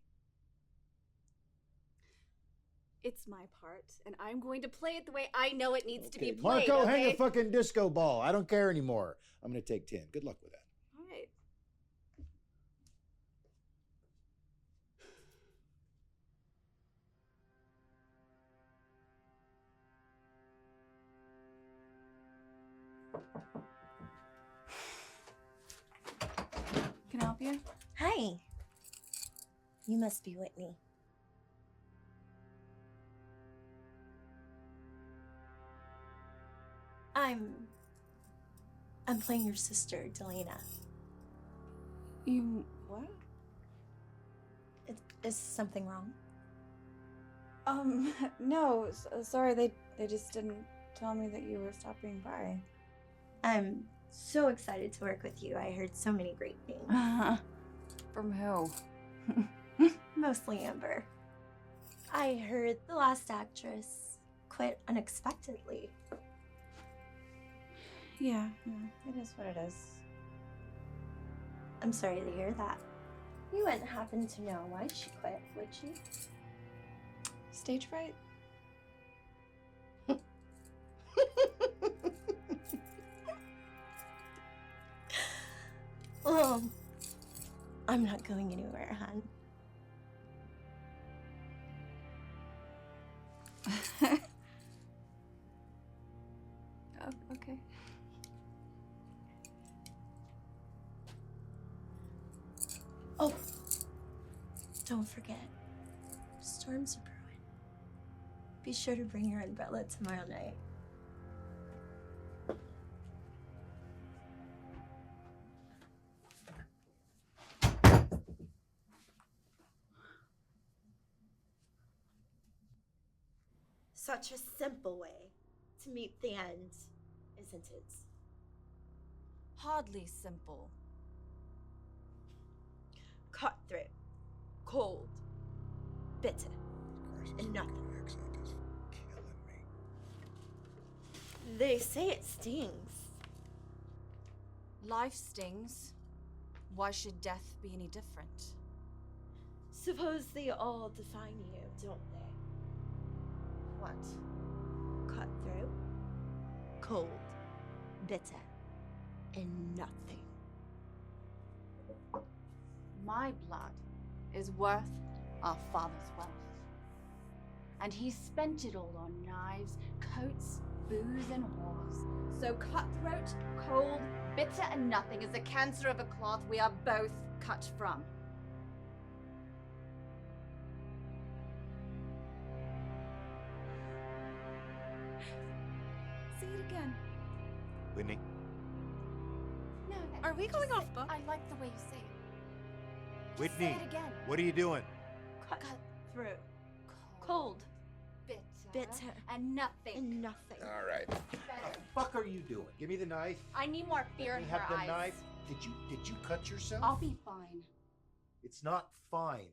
[SPEAKER 2] It's my part, and I'm going to play it the way I know it needs to be played.
[SPEAKER 6] Marco,
[SPEAKER 2] okay?
[SPEAKER 6] hang a fucking disco ball. I don't care anymore. I'm going to take 10. Good luck with that.
[SPEAKER 2] All right. Can I help you?
[SPEAKER 7] Hi. You must be Whitney. I'm playing your sister, Delana.
[SPEAKER 2] You what?
[SPEAKER 7] Is something wrong?
[SPEAKER 2] No. Sorry, they just didn't tell me that you were stopping by.
[SPEAKER 7] I'm so excited to work with you. I heard so many great things.
[SPEAKER 2] From who?
[SPEAKER 7] Mostly Amber. I heard the last actress quit unexpectedly.
[SPEAKER 2] Yeah.
[SPEAKER 7] It is what it is. I'm sorry to hear that. You wouldn't happen to know why she quit, would you?
[SPEAKER 2] Stage fright?
[SPEAKER 7] Well, I'm not going anywhere, hon.
[SPEAKER 2] Oh, okay.
[SPEAKER 7] Oh, don't forget, storms are brewing. Be sure to bring your umbrella tomorrow night. Such a simple way to meet the end, isn't it?
[SPEAKER 2] Hardly simple.
[SPEAKER 7] Cutthroat, cold, bitter, and nothing. They say it stings.
[SPEAKER 2] Life stings. Why should death be any different?
[SPEAKER 7] Suppose they all define you, don't they? What? Cutthroat, cold, bitter, and nothing.
[SPEAKER 2] My blood is worth our father's wealth. And he spent it all on knives, coats, booze, and whores. So cutthroat, cold, bitter, and nothing is the cancer of a cloth we are both cut from. Say it again.
[SPEAKER 6] Whitney?
[SPEAKER 2] No.
[SPEAKER 7] Are we going off book?
[SPEAKER 2] I like the way you say it. Just
[SPEAKER 6] Whitney,
[SPEAKER 2] say it again.
[SPEAKER 6] what are you doing?
[SPEAKER 7] Cutthroat, cold, bitter,
[SPEAKER 2] and nothing.
[SPEAKER 7] and nothing.
[SPEAKER 9] All right.
[SPEAKER 6] What the fuck are you doing? Give me the knife.
[SPEAKER 2] I need more fear
[SPEAKER 6] Let
[SPEAKER 2] in
[SPEAKER 6] me
[SPEAKER 2] her
[SPEAKER 6] have the
[SPEAKER 2] eyes.
[SPEAKER 6] knife. Did you cut yourself?
[SPEAKER 2] I'll be fine.
[SPEAKER 6] It's not fine.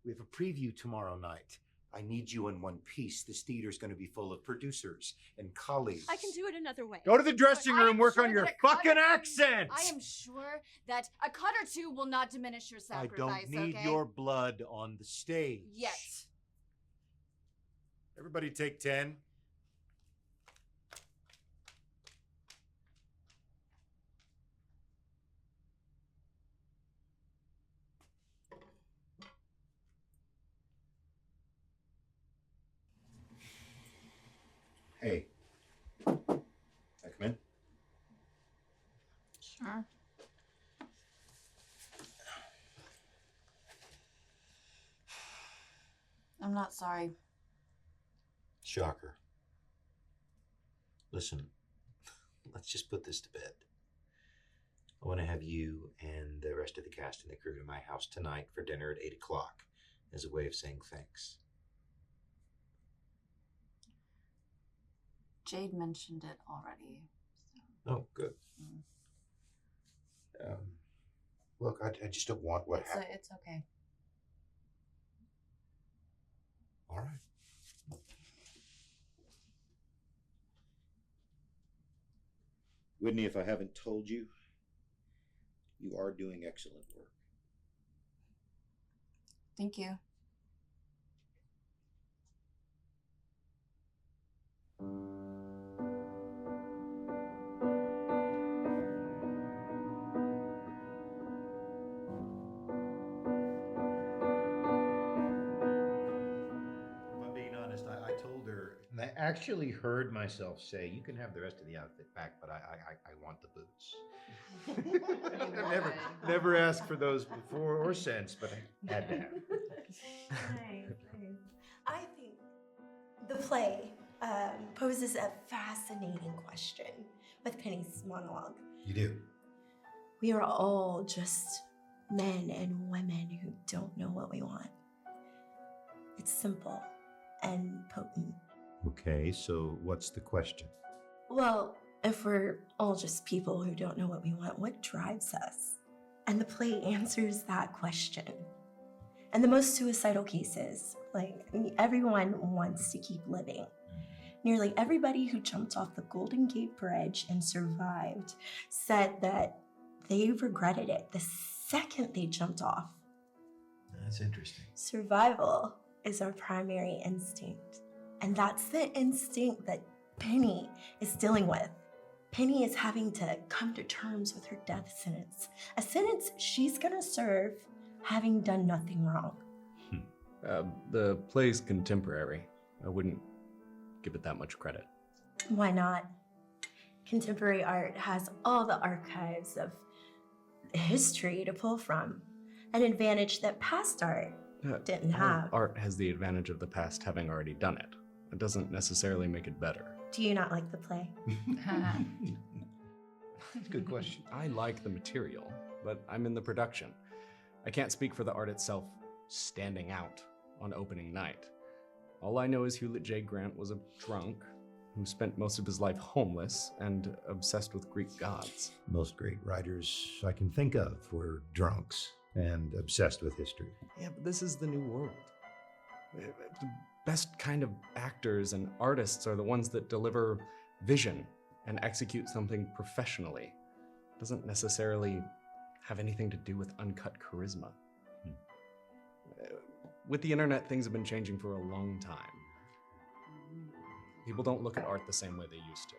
[SPEAKER 6] We have a preview tomorrow night. I need you in one piece. This theater's going to be full of producers and colleagues.
[SPEAKER 7] I can do it another way.
[SPEAKER 6] Go to the dressing
[SPEAKER 2] I am
[SPEAKER 6] room, work
[SPEAKER 2] sure
[SPEAKER 6] on your
[SPEAKER 2] that a cut
[SPEAKER 6] fucking
[SPEAKER 2] or two-
[SPEAKER 6] accent.
[SPEAKER 2] I am sure that a cut or two will not diminish your
[SPEAKER 6] I
[SPEAKER 2] sacrifice,
[SPEAKER 6] don't need
[SPEAKER 2] okay?
[SPEAKER 6] your blood on the stage.
[SPEAKER 2] Yet.
[SPEAKER 6] Everybody take 10. Hey. Can I come in?
[SPEAKER 2] Sure. I'm not sorry.
[SPEAKER 6] Shocker. Listen, let's just put this to bed. I want to have you and the rest of the cast and the crew to my house tonight for dinner at 8 o'clock as a way of saying thanks.
[SPEAKER 2] Jade mentioned it already.
[SPEAKER 6] Oh, good. Look, I just don't want what happened.
[SPEAKER 2] It's okay.
[SPEAKER 6] All right. Whitney, if I haven't told you, you are doing excellent work.
[SPEAKER 2] Thank you.
[SPEAKER 6] If I'm being honest, I told her, and I actually heard myself say, you can have the rest of the outfit back, but I want the boots. I've never asked for those before or since, but I had to have.
[SPEAKER 7] Nice. I think the play poses a fascinating question with Penny's monologue.
[SPEAKER 6] You do?
[SPEAKER 7] We are all just men and women who don't know what we want. It's simple and potent.
[SPEAKER 6] Okay, so what's the question?
[SPEAKER 7] Well, If we're all just people who don't know what we want, what drives us? And the play answers that question. And the most suicidal cases, everyone wants to keep living. Nearly everybody who jumped off the Golden Gate Bridge and survived said that they regretted it the second they jumped off.
[SPEAKER 6] That's interesting.
[SPEAKER 7] Survival is our primary instinct. And that's the instinct that Penny is dealing with. Penny is having to come to terms with her death sentence, a sentence she's gonna serve having done nothing wrong.
[SPEAKER 9] The play's contemporary. I wouldn't give it that much credit.
[SPEAKER 7] Why not? Contemporary art has all the archives of history to pull from, an advantage that past art didn't have.
[SPEAKER 9] Art has the advantage of the past having already done it. It doesn't necessarily make it better.
[SPEAKER 7] Do you not like the play?
[SPEAKER 6] That's a good question.
[SPEAKER 9] I like the material, but I'm in the production. I can't speak for the art itself standing out on opening night. All I know is Hewlett J. Grant was a drunk who spent most of his life homeless and obsessed with Greek gods.
[SPEAKER 6] Most great writers I can think of were drunks and obsessed with history.
[SPEAKER 9] Yeah, but this is the new world. The best kind of actors and artists are the ones that deliver vision and execute something professionally. It doesn't necessarily have anything to do with uncut charisma. With the internet, things have been changing for a long time. People don't look at art the same way they used to.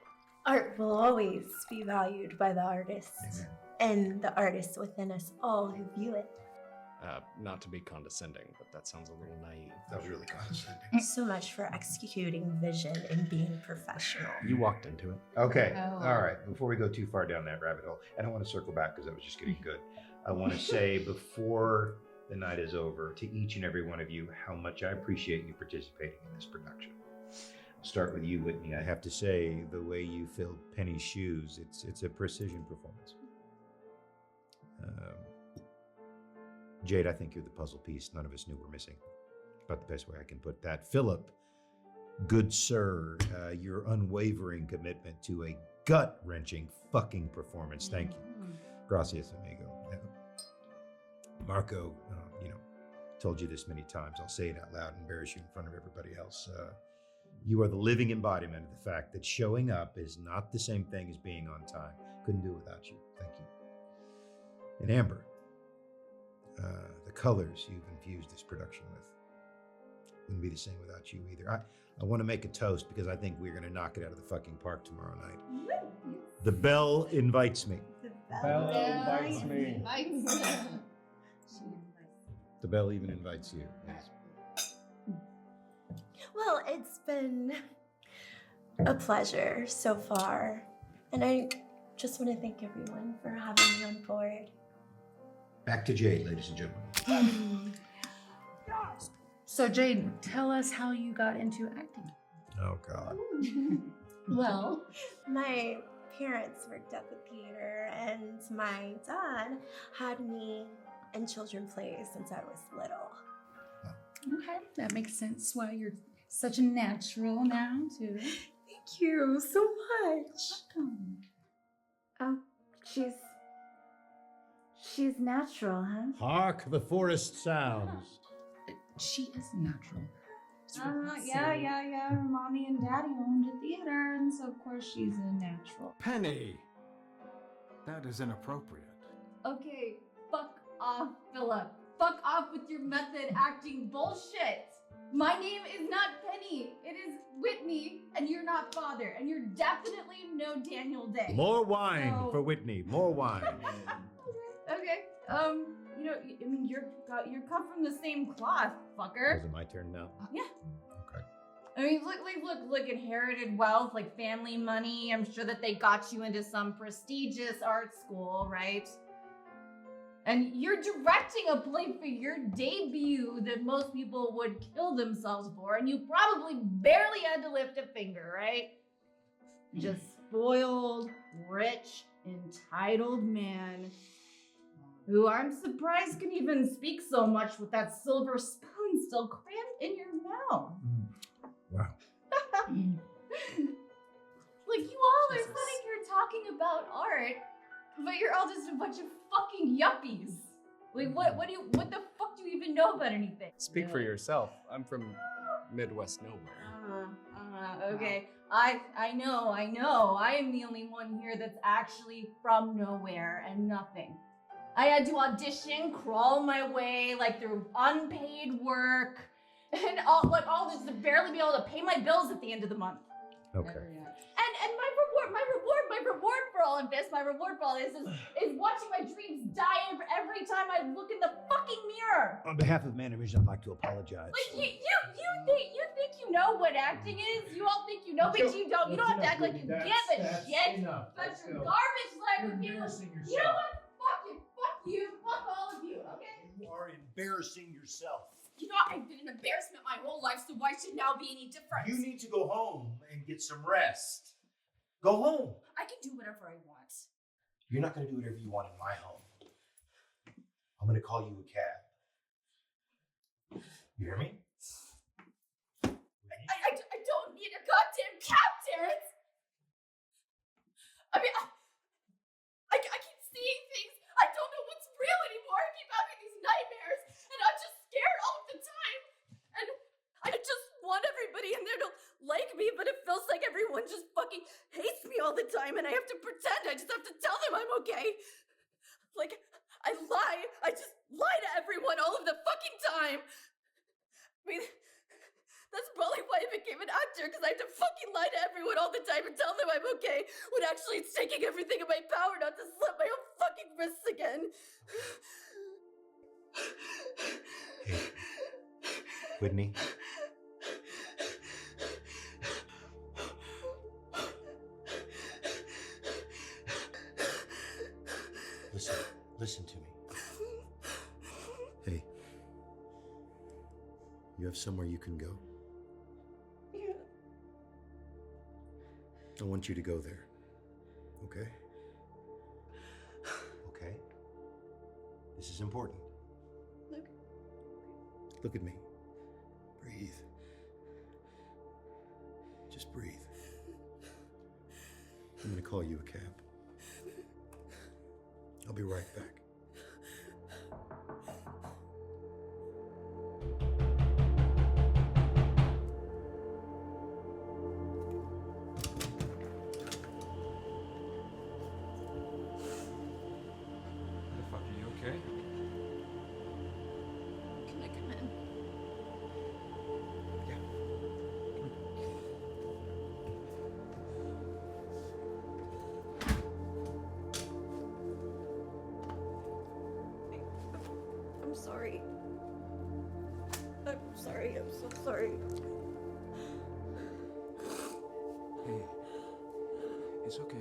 [SPEAKER 7] Art will always be valued by the artist. Amen. And the artists within us all who view it.
[SPEAKER 9] Not to be condescending, but that sounds a little naive.
[SPEAKER 6] That was really condescending.
[SPEAKER 7] So much for executing vision and being professional.
[SPEAKER 9] You walked into it.
[SPEAKER 6] Okay, all right. Before we go too far down that rabbit hole, I don't want to circle back because that was just getting good. I want to say before the night is over to each and every one of you how much I appreciate you participating in this production. I'll start with you, Whitney. I have to say, the way you filled Penny's shoes, it's a precision performance. Jade, I think you're the puzzle piece none of us knew were missing. About the best way I can put that. Philip, good sir, your unwavering commitment to a gut-wrenching fucking performance. Thank you. Gracias, amigo. Marco, told you this many times. I'll say it out loud and embarrass you in front of everybody else. You are the living embodiment of the fact that showing up is not the same thing as being on time. Couldn't do it without you. Thank you. And Amber, the colors you've infused this production with wouldn't be the same without you either. I want to make a toast because I think we're going to knock it out of the fucking park tomorrow night. The bell invites me.
[SPEAKER 7] The bell
[SPEAKER 4] invites me.
[SPEAKER 6] The bell even invites you. Yes.
[SPEAKER 7] Well, it's been a pleasure so far. And I just want to thank everyone for having me on board.
[SPEAKER 6] Back to Jade, ladies and gentlemen.
[SPEAKER 8] So Jade, tell us how you got into acting.
[SPEAKER 6] Oh, God.
[SPEAKER 8] Well,
[SPEAKER 7] my parents worked at the theater, and my dad had me in children plays since I was little.
[SPEAKER 8] Okay, that makes sense why you're such a natural now, too.
[SPEAKER 7] Thank you so much.
[SPEAKER 8] Welcome.
[SPEAKER 2] Oh, she's natural, huh?
[SPEAKER 6] Hark the forest sounds.
[SPEAKER 8] She is natural.
[SPEAKER 2] Yeah. Her mommy and daddy owned a theater, and so of course she's a natural.
[SPEAKER 10] Penny! That is inappropriate.
[SPEAKER 2] Okay, fuck off, Philip. Fuck off with your method acting bullshit. My name is not Penny. It is Whitney, and you're not Father, and you're definitely no Daniel Day.
[SPEAKER 6] More wine for Whitney. More wine.
[SPEAKER 2] Okay. You're cut from the same cloth, fucker.
[SPEAKER 6] Is it my turn now?
[SPEAKER 2] Yeah.
[SPEAKER 6] Okay.
[SPEAKER 2] I mean, look, inherited wealth, like family money. I'm sure that they got you into some prestigious art school, right? And you're directing a play for your debut that most people would kill themselves for, and you probably barely had to lift a finger, right? Just spoiled, rich, entitled man who I'm surprised can even speak so much with that silver spoon still crammed in your mouth.
[SPEAKER 6] Wow.
[SPEAKER 2] Like, you all are setting your talking about art, but you're all just a bunch of fucking yuppies. Like, what the fuck do you even know about anything?
[SPEAKER 9] Speak for yourself. I'm from Midwest nowhere.
[SPEAKER 2] Okay. I know. I am the only one here that's actually from nowhere and nothing. I had to audition, crawl my way, like, through unpaid work, and all just to barely be able to pay my bills at the end of the month.
[SPEAKER 6] Okay.
[SPEAKER 2] And my reward for all of this, is watching my dreams die every time I look in the fucking mirror.
[SPEAKER 6] On behalf of Manavision, I'd like to apologize.
[SPEAKER 2] Like you think you know what acting is? You all think you know, but you don't. You don't have to act like you give a shit. But you're garbage like people. You know what? Fuck you. Fuck all of you. Okay.
[SPEAKER 6] You are embarrassing yourself.
[SPEAKER 2] You know, I've been an embarrassment my whole life, so why should now be any different?
[SPEAKER 6] You need to go home and get some rest. Go home.
[SPEAKER 2] I can do whatever I want.
[SPEAKER 6] You're not going to do whatever you want in my home. I'm going to call you a cab. You hear me?
[SPEAKER 2] I don't need a goddamn cab, Terrence. I mean, I keep seeing things. I don't know what's real anymore. I keep having these nightmares, and I'm just scared all the time. And I just want everybody in there to like me, but it feels like everyone just fucking hates me all the time, and I have to pretend. I just have to tell them I'm okay. Like, I lie. I just lie to everyone all of the fucking time. I mean, that's probably why I became an actor, because I have to fucking lie to everyone all the time and tell them I'm okay, when actually it's taking everything in my power not to slit my own fucking wrists again.
[SPEAKER 6] Hey, Whitney. Listen to me. Hey, you have somewhere you can go?
[SPEAKER 2] Yeah.
[SPEAKER 6] I want you to go there. Okay? Okay? This is important. Look at me. Breathe. Just breathe. I'm gonna call you a cab. I'll be right back.
[SPEAKER 3] Motherfucker, you okay?
[SPEAKER 2] Can I come in? I'm sorry. I'm so sorry.
[SPEAKER 3] Hey, it's okay.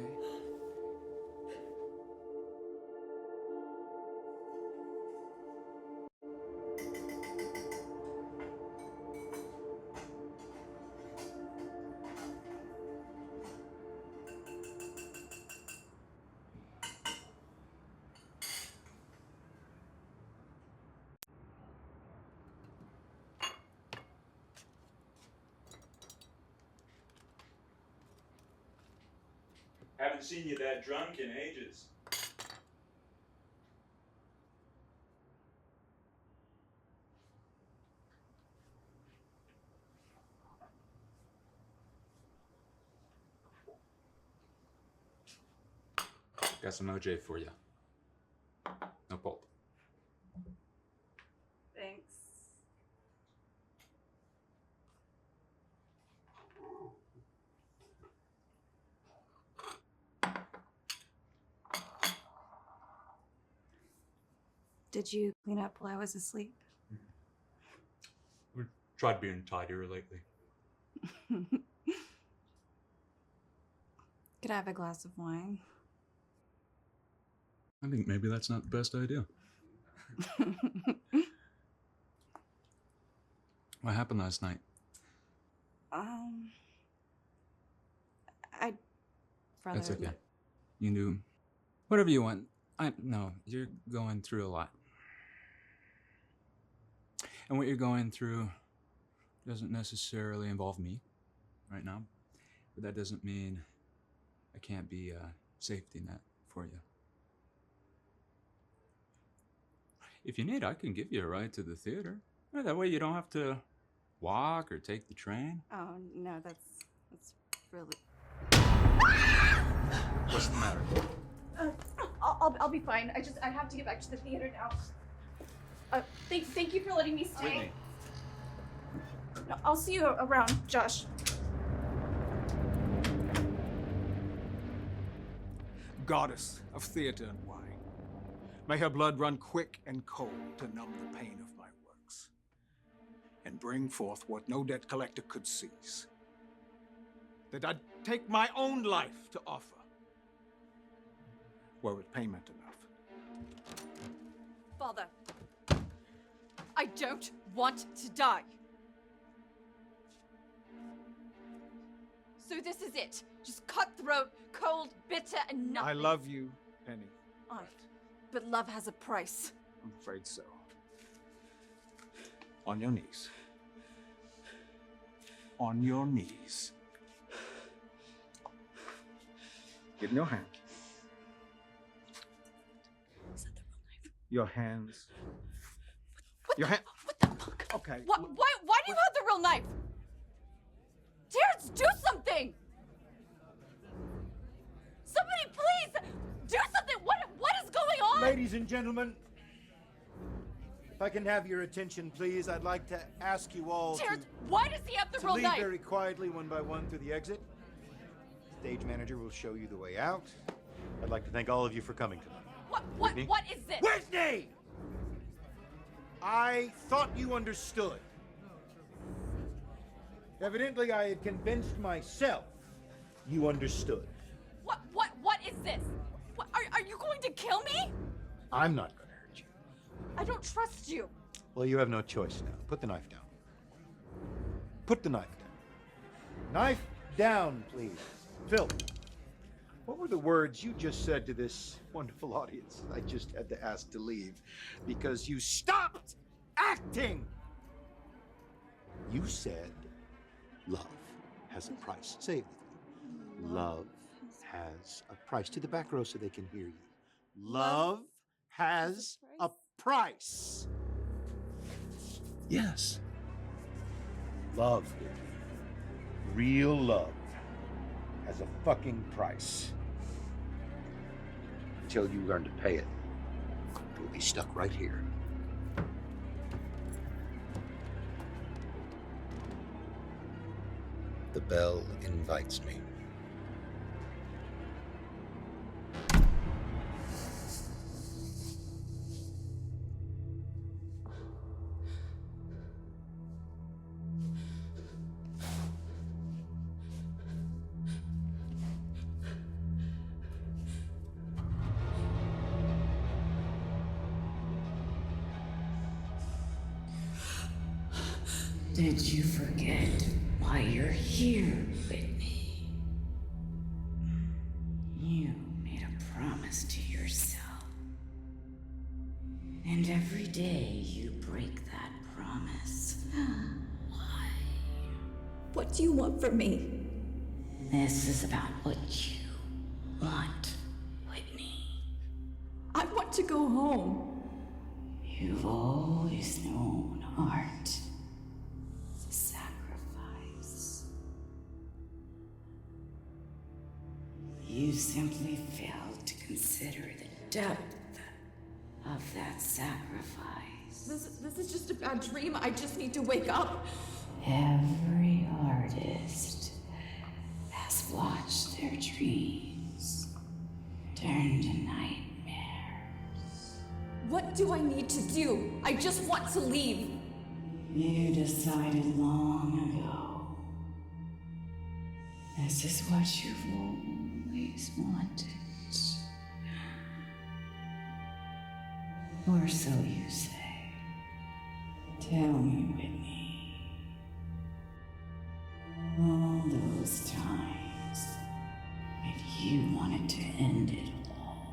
[SPEAKER 12] Haven't seen you that drunk in ages.
[SPEAKER 3] Got some OJ for you. No pulp.
[SPEAKER 2] Thanks. Did you clean up while I was asleep?
[SPEAKER 3] We tried being tidier lately.
[SPEAKER 2] Could I have a glass of wine?
[SPEAKER 3] I think maybe that's not the best idea. What happened last night?
[SPEAKER 2] I'd rather...
[SPEAKER 3] That's okay. You can do whatever you want. I know you're going through a lot. And what you're going through doesn't necessarily involve me right now. But that doesn't mean I can't be a safety net for you. If you need, I can give you a ride to the theater. That way you don't have to walk or take the train.
[SPEAKER 2] Oh, no, that's really...
[SPEAKER 3] What's the matter?
[SPEAKER 13] I'll be fine. I have to get back to the theater now. Thank you for letting me stay.
[SPEAKER 3] Whitney.
[SPEAKER 13] No, I'll see you around, Josh.
[SPEAKER 10] Goddess of theater and wine, may her blood run quick and cold to numb the pain of my works, and bring forth what no debt collector could seize. That I'd take my own life to offer, were it payment enough.
[SPEAKER 2] Father, I don't want to die. So this is it. Just cutthroat, cold, bitter, and nothing.
[SPEAKER 10] I love you, Penny.
[SPEAKER 2] But love has a price.
[SPEAKER 10] I'm afraid so. On your knees. On your knees. Give me your hand.
[SPEAKER 2] Is that the real knife?
[SPEAKER 10] Your hands. Your hand.
[SPEAKER 2] What the fuck?
[SPEAKER 10] Okay.
[SPEAKER 2] Why do you have the real knife? Terrence, do something! Somebody please do something! What is going on?
[SPEAKER 6] Ladies and gentlemen, if I can have your attention, please, I'd like to ask you all
[SPEAKER 2] Terrence, why does he have the
[SPEAKER 6] to
[SPEAKER 2] real
[SPEAKER 6] leave
[SPEAKER 2] knife?
[SPEAKER 6] very quietly one by one through the exit. Stage manager will show you the way out. I'd like to thank all of you for coming tonight.
[SPEAKER 2] What is this?
[SPEAKER 6] Whitney! I thought you understood. Evidently, I had convinced myself you understood.
[SPEAKER 2] What is this? Are you going to kill me?
[SPEAKER 6] I'm not going to hurt you.
[SPEAKER 2] I don't trust you.
[SPEAKER 6] Well, you have no choice now. Put the knife down. Put the knife down. Knife down, please. Phil, what were the words you just said to this wonderful audience? I just had to ask to leave because you stopped acting. You said love has a price. Say it with me. Love has a price. To the back row so they can hear you. Love has a price. Yes. Love. Real love has a fucking price. Until you learn to pay it, you'll be stuck right here. The bell invites me.
[SPEAKER 8] Did you forget why you're here, Whitney? You made a promise to yourself. And every day you break that promise. Why?
[SPEAKER 13] What do you want from me?
[SPEAKER 8] This is about what you want, Whitney.
[SPEAKER 13] I want to go home.
[SPEAKER 8] You've always known art. Sacrifice. You simply failed to consider the depth of that sacrifice.
[SPEAKER 13] This is just a bad dream. I just need to wake up.
[SPEAKER 8] Every artist has watched their dreams turn to nightmares.
[SPEAKER 13] What do I need to do? I just want to leave.
[SPEAKER 8] You decided long ago. This is what you've always wanted. Or so you say. Tell me, Whitney. All those times when you wanted to end it all.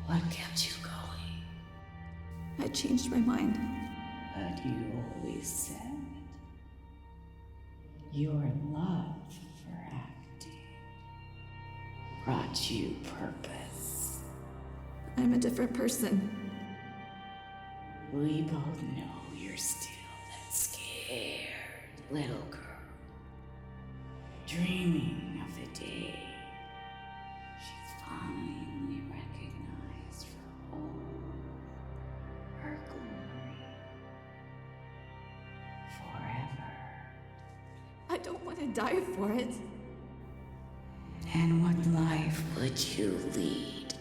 [SPEAKER 8] What kept you going?
[SPEAKER 13] I changed my mind.
[SPEAKER 8] But you always said your love for acting brought you purpose.
[SPEAKER 2] I'm a different person.
[SPEAKER 8] We both know you're still that scared little girl, dreaming of the day she finally recognized for all her glory forever.
[SPEAKER 2] I don't want to die for it.
[SPEAKER 8] And what life would you lead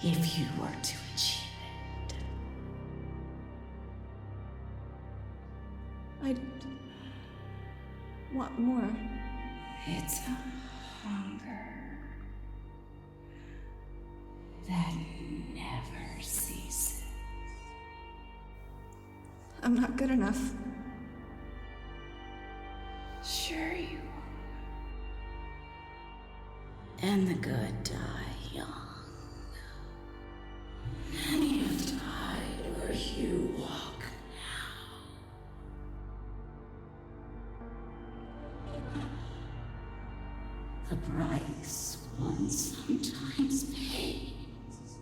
[SPEAKER 8] if you were to achieve it?
[SPEAKER 2] I want more.
[SPEAKER 8] It's a hunger that never ceases.
[SPEAKER 2] I'm not good enough.
[SPEAKER 8] Sure you are. And the good die young. Many have died where you walk now. The price one sometimes pays.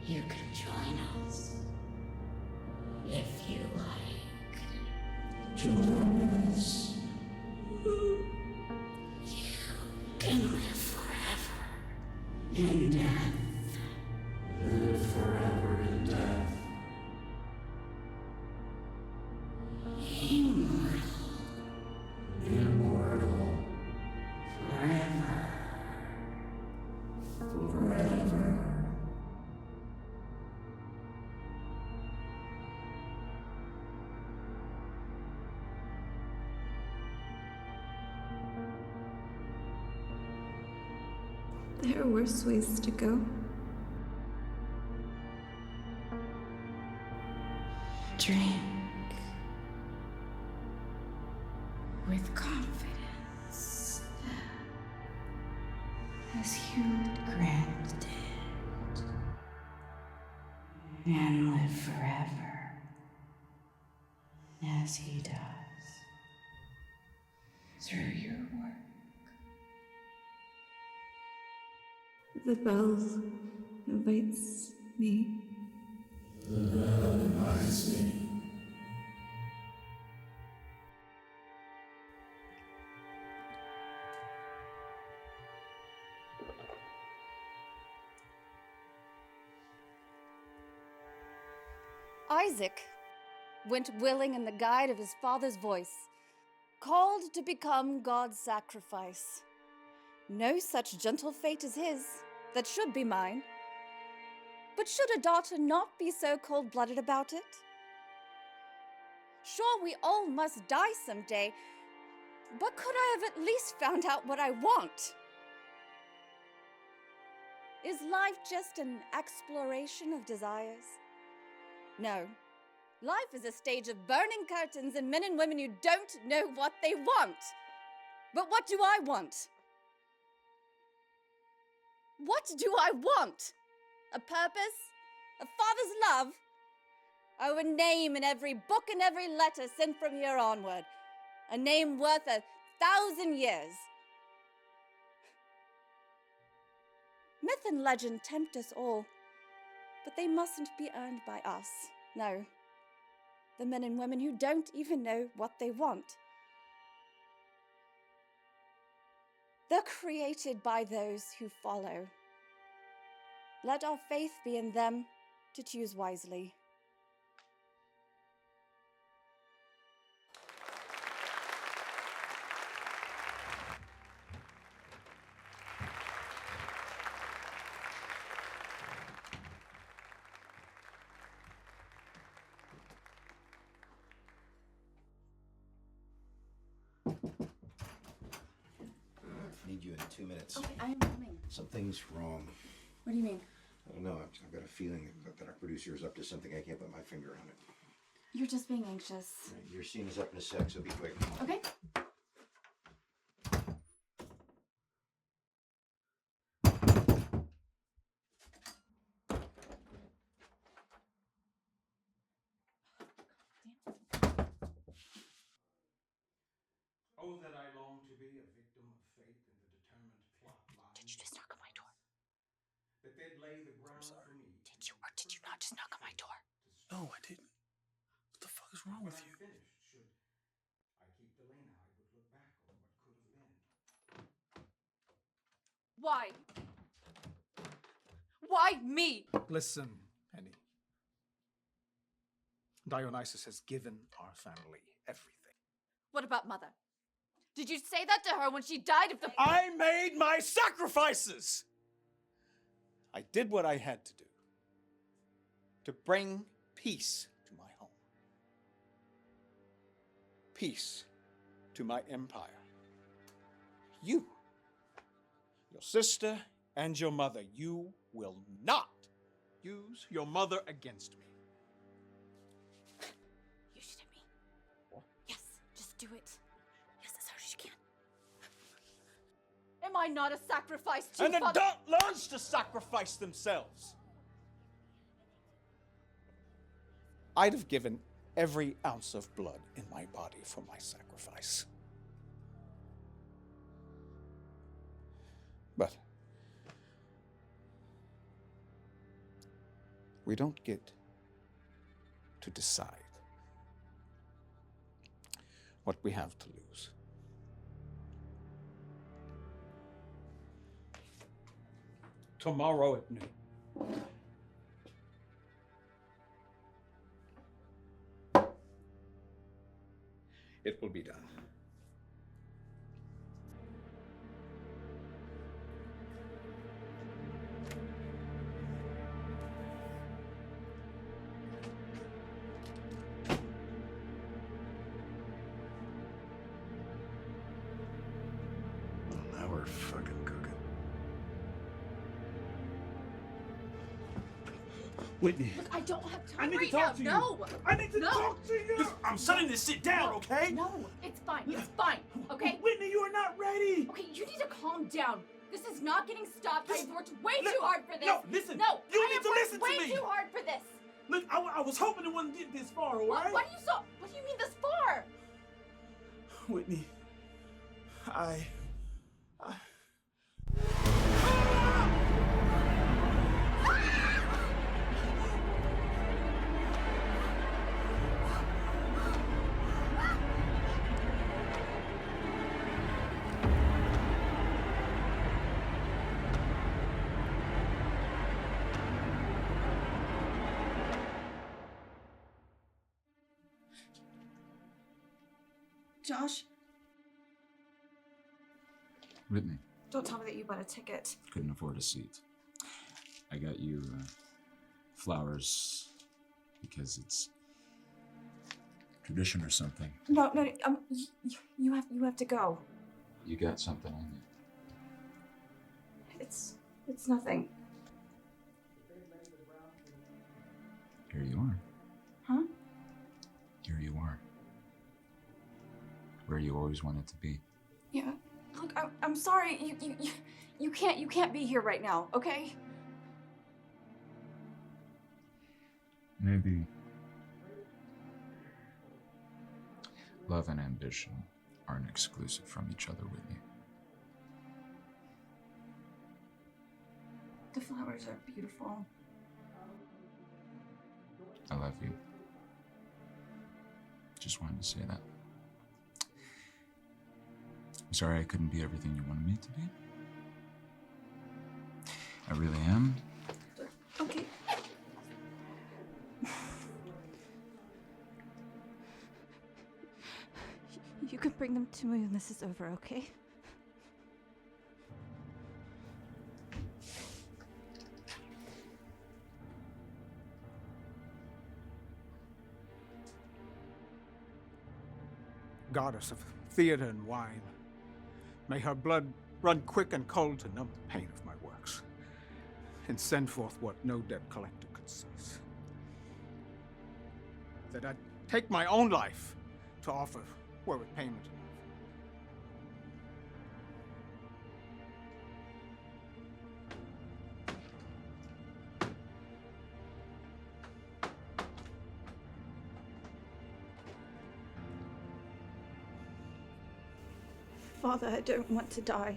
[SPEAKER 8] You can join us if you like. Join us. You can live forever in death. Live forever in death. Immortal. Immortal. Forever. Forever.
[SPEAKER 2] There are worse ways to go.
[SPEAKER 8] Drink with confidence, as Hewlett Grant did, and live forever, as he does, through your work.
[SPEAKER 2] The bell invites me.
[SPEAKER 8] The bell invites me.
[SPEAKER 2] Isaac went willing in the guide of his father's voice, called to become God's sacrifice. No such gentle fate as his, that should be mine. But should a daughter not be so cold-blooded about it? Sure, we all must die someday, but could I have at least found out what I want? Is life just an exploration of desires? No. Life is a stage of burning curtains and men and women who don't know what they want. But what do I want? What do I want? A purpose? A father's love? Oh, a name in every book and every letter sent from here onward. A name worth 1,000 years. Myth and legend tempt us all, but they mustn't be earned by us. No. The men and women who don't even know what they want. They're created by those who follow. Let our faith be in them to choose wisely.
[SPEAKER 6] Need you in 2 minutes.
[SPEAKER 2] Okay, I am coming.
[SPEAKER 6] Something's wrong.
[SPEAKER 2] What do you mean?
[SPEAKER 6] I don't know. I've got a feeling that our producer is up to something. I can't put my finger on it.
[SPEAKER 2] You're just being anxious.
[SPEAKER 6] Your scene is up in a sec, so be quick.
[SPEAKER 2] Okay.
[SPEAKER 10] Oh, that I long to be a victim of fate.
[SPEAKER 1] I'm sorry.
[SPEAKER 2] Did you not just knock on my door?
[SPEAKER 1] No, I didn't. What the fuck is wrong with you?
[SPEAKER 2] Why? Why me?
[SPEAKER 10] Listen, Penny. Dionysus has given our family everything.
[SPEAKER 2] What about Mother? Did you say that to her when she died of the...
[SPEAKER 10] I made my sacrifices! I did what I had to do to bring peace to my home. Peace to my empire. You, your sister, and your mother, you will not use your mother against me.
[SPEAKER 2] You shoot at me. What? Yes, just do it. Yes, as hard as you can. Am I not a sacrifice to
[SPEAKER 10] An
[SPEAKER 2] Father?
[SPEAKER 10] adult learns to sacrifice themselves. I'd have given every ounce of blood in my body for my sacrifice. But we don't get to decide what we have to lose. Tomorrow at noon. It will be done.
[SPEAKER 1] Well, now we're fucking cooking. Whitney.
[SPEAKER 2] Look, I don't have time
[SPEAKER 1] I need
[SPEAKER 2] right
[SPEAKER 1] to talk to you.
[SPEAKER 2] now. No.
[SPEAKER 1] I need to
[SPEAKER 2] No.
[SPEAKER 1] talk to you. Listen, I'm shutting this shit down, okay?
[SPEAKER 2] No, it's fine. It's fine. Okay?
[SPEAKER 1] Whitney, you are not ready.
[SPEAKER 2] Okay, you need to calm down. This is not getting stopped. I've worked way too hard for this.
[SPEAKER 1] No, listen.
[SPEAKER 2] No,
[SPEAKER 1] You
[SPEAKER 2] I
[SPEAKER 1] need
[SPEAKER 2] have
[SPEAKER 1] to
[SPEAKER 2] worked
[SPEAKER 1] listen to
[SPEAKER 2] way
[SPEAKER 1] me.
[SPEAKER 2] too hard for this.
[SPEAKER 1] Look, I was hoping it wouldn't get this far, all right?
[SPEAKER 2] What do you mean this far?
[SPEAKER 1] Whitney, I...
[SPEAKER 13] Josh,
[SPEAKER 3] Whitney,
[SPEAKER 13] don't tell me that you bought a ticket.
[SPEAKER 3] couldn't afford a seat. I got you flowers because it's tradition or something.
[SPEAKER 13] No, you have to go.
[SPEAKER 3] You got something on you.
[SPEAKER 13] It's nothing.
[SPEAKER 3] Here you are.
[SPEAKER 13] Huh?
[SPEAKER 3] Here you are. Where you always wanted to be.
[SPEAKER 13] Yeah. Look, I'm sorry. You can't be here right now, okay?
[SPEAKER 3] Maybe love and ambition aren't exclusive from each other, Whitney.
[SPEAKER 13] The flowers are beautiful.
[SPEAKER 3] I love you. Just wanted to say that. I'm sorry I couldn't be everything you wanted me to be. I really am.
[SPEAKER 13] Okay. You can bring them to me when this is over, okay?
[SPEAKER 10] Goddess of theater and wine, may her blood run quick and cold to numb the pain of my works, and send forth what no debt collector could seize. That I'd take my own life to offer were it payment enough.
[SPEAKER 13] Father, I don't want to die.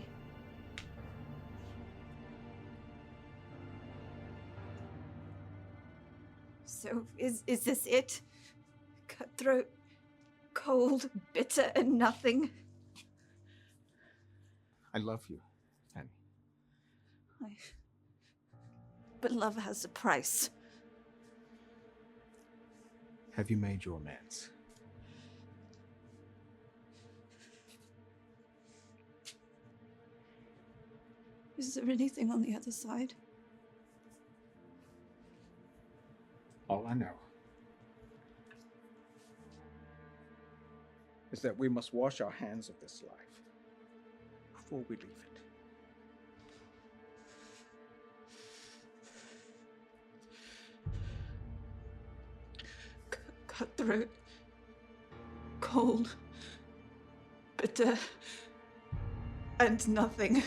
[SPEAKER 2] So, is this it? Cutthroat, cold, bitter, and nothing?
[SPEAKER 10] I love you, Penny.
[SPEAKER 2] But love has a price.
[SPEAKER 10] Have you made your amends?
[SPEAKER 2] Is there anything on the other side?
[SPEAKER 10] All I know is that we must wash our hands of this life before we leave it.
[SPEAKER 2] Cutthroat, cold, bitter, and nothing.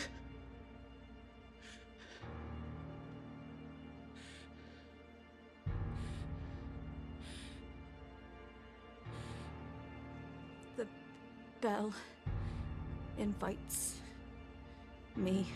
[SPEAKER 2] The bell invites me.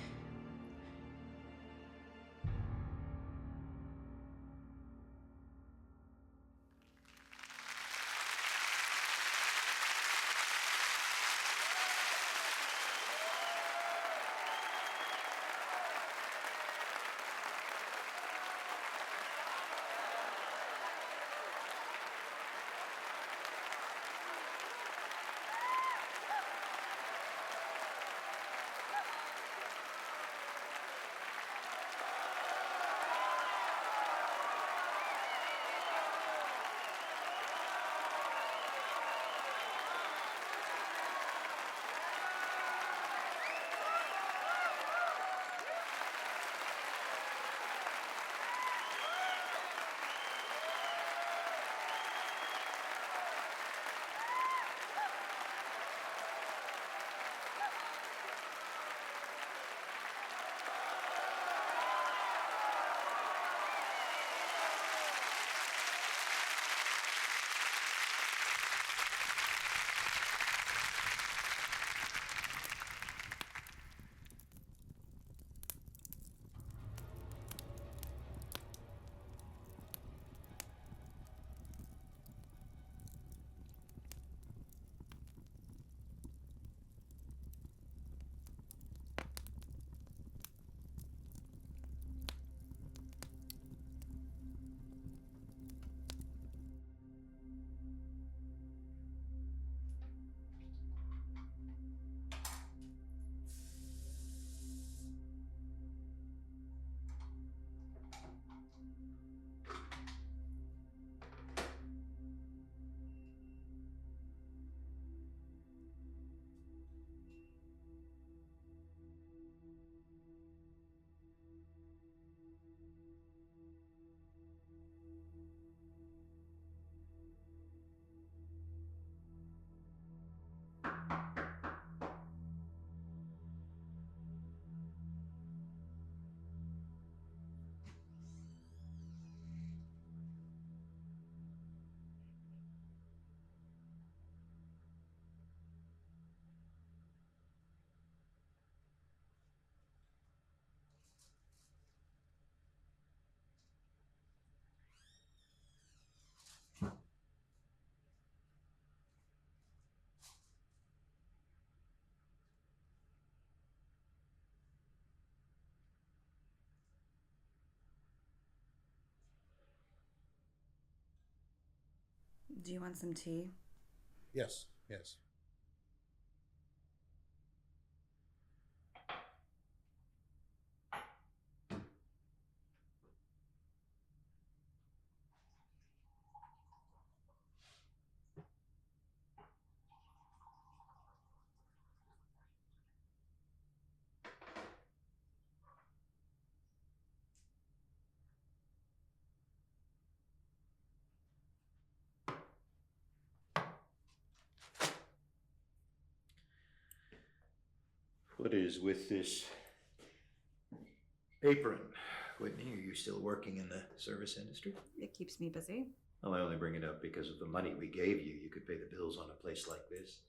[SPEAKER 2] Do you want some tea?
[SPEAKER 6] Yes, yes. What is with this apron, Whitney? Are you still working in the service industry?
[SPEAKER 2] It keeps me busy.
[SPEAKER 6] Well, I only bring it up because of the money we gave you. You could pay the bills on a place like this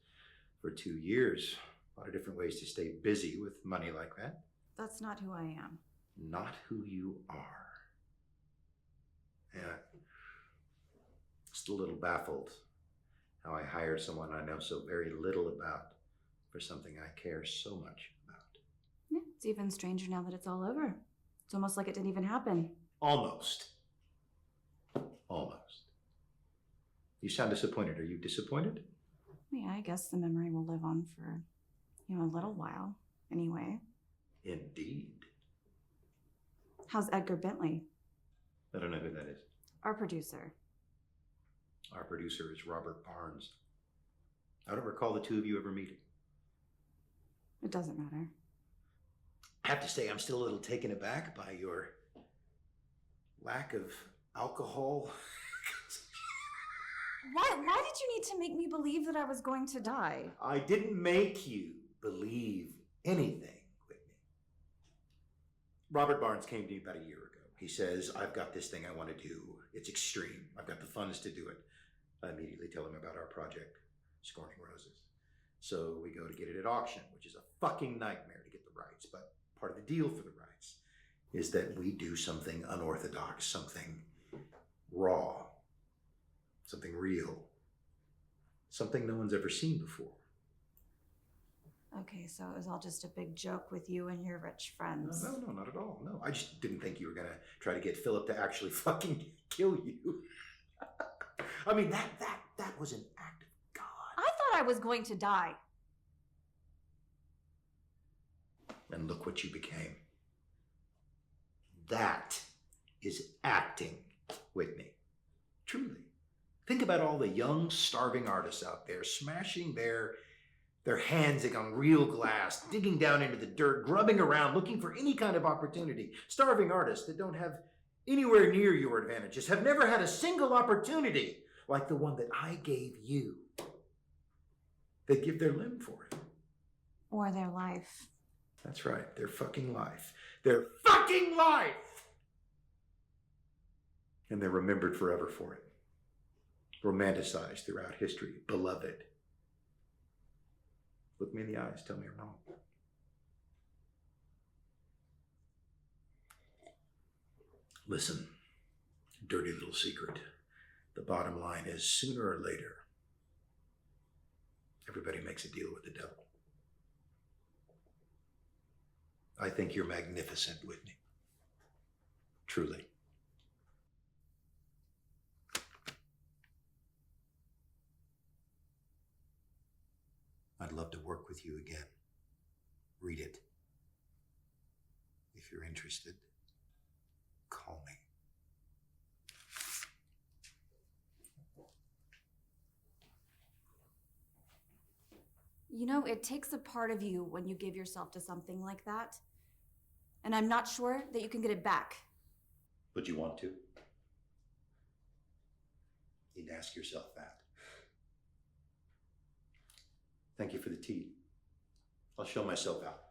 [SPEAKER 6] for 2 years. A lot of different ways to stay busy with money like that.
[SPEAKER 2] That's not who I am.
[SPEAKER 6] Not who you are. Yeah. Just a little baffled how I hired someone I know so very little about for something I care so much about.
[SPEAKER 2] Yeah, it's even stranger now that it's all over. It's almost like it didn't even happen.
[SPEAKER 6] Almost. Almost. You sound disappointed. Are you disappointed?
[SPEAKER 2] Yeah, I guess the memory will live on for, a little while, anyway.
[SPEAKER 6] Indeed.
[SPEAKER 2] How's Edgar Bentley?
[SPEAKER 6] I don't know who that is.
[SPEAKER 2] Our producer.
[SPEAKER 6] Our producer is Robert Barnes. I don't recall the two of you ever meeting.
[SPEAKER 2] It doesn't matter.
[SPEAKER 6] I have to say, I'm still a little taken aback by your lack of alcohol.
[SPEAKER 2] Why did you need to make me believe that I was going to die?
[SPEAKER 6] I didn't make you believe anything, Whitney. Robert Barnes came to me about a year ago. He says, I've got this thing I want to do. It's extreme. I've got the funds to do it. I immediately tell him about our project, Scorning Roses. So we go to get it at auction, which is a fucking nightmare to get the rights. But part of the deal for the rights is that we do something unorthodox, something raw, something real, something no one's ever seen before.
[SPEAKER 2] Okay, so it was all just a big joke with you and your rich friends.
[SPEAKER 6] No, not at all. No, I just didn't think you were gonna try to get Philip to actually fucking kill you. I mean, that was an act of God.
[SPEAKER 2] I thought I was going to die.
[SPEAKER 6] And look what you became. That is acting, Whitney. Truly. Think about all the young, starving artists out there smashing their hands on real glass, digging down into the dirt, grubbing around, looking for any kind of opportunity. Starving artists that don't have anywhere near your advantages, have never had a single opportunity like the one that I gave you. They'd give their limb for it.
[SPEAKER 2] Or their life.
[SPEAKER 6] That's right, their fucking life. Their fucking life! And they're remembered forever for it. Romanticized throughout history, beloved. Look me in the eyes, tell me I'm wrong. Listen, dirty little secret. The bottom line is, sooner or later, everybody makes a deal with the devil. I think you're magnificent, Whitney. Truly. I'd love to work with you again. Read it. If you're interested, call me.
[SPEAKER 2] It takes a part of you when you give yourself to something like that. And I'm not sure that you can get it back.
[SPEAKER 6] But you want to? You'd ask yourself that. Thank you for the tea. I'll show myself out.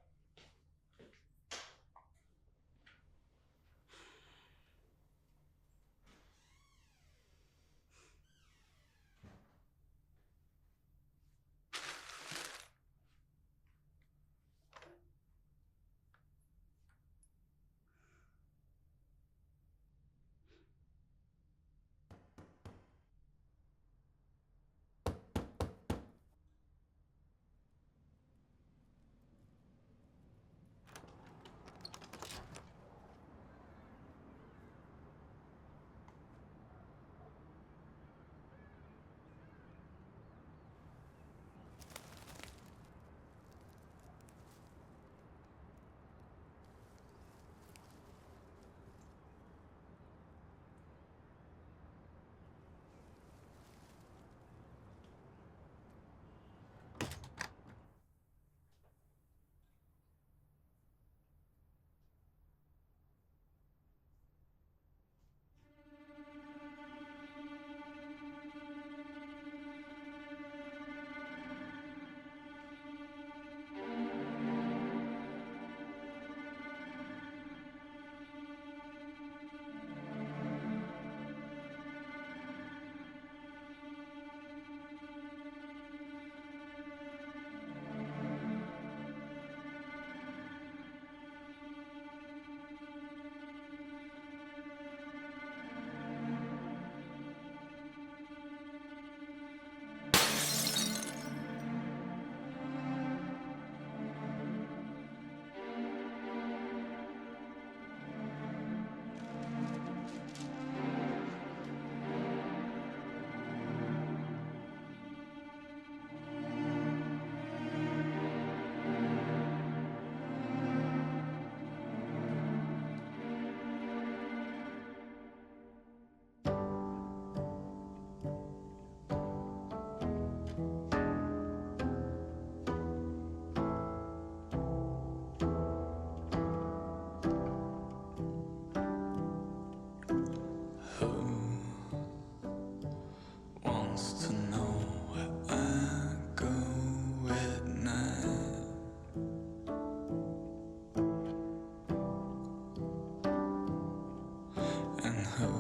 [SPEAKER 4] who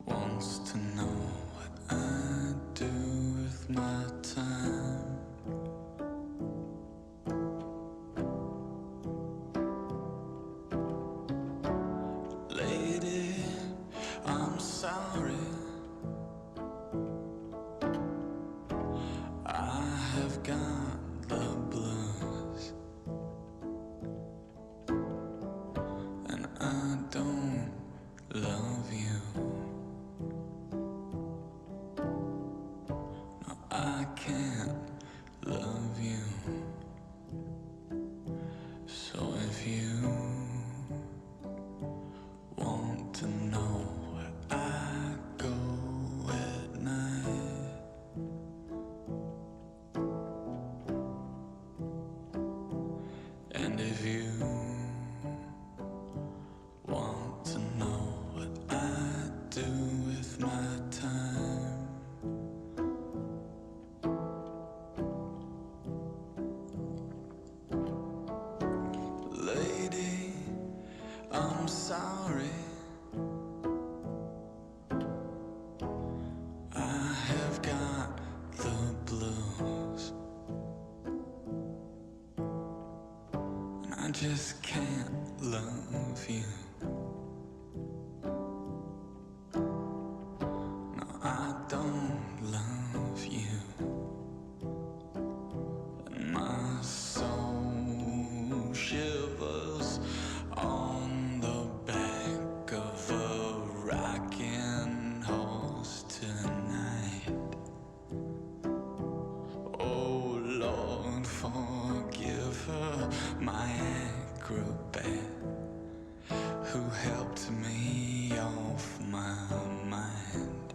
[SPEAKER 4] wants to know what I do with my time? Lady, I'm sorry. I have got the blues, and I don't love you. No, I can't love you. So if you want to know where I go at night, and if you want to know what I do with my time, lady, I'm sorry. I have got the blues, and I just can't love you. No, I don't love you. And my soul shivers on the back of a rocking horse tonight. Oh Lord, forgive her, my acrobat, who helped me off my mind.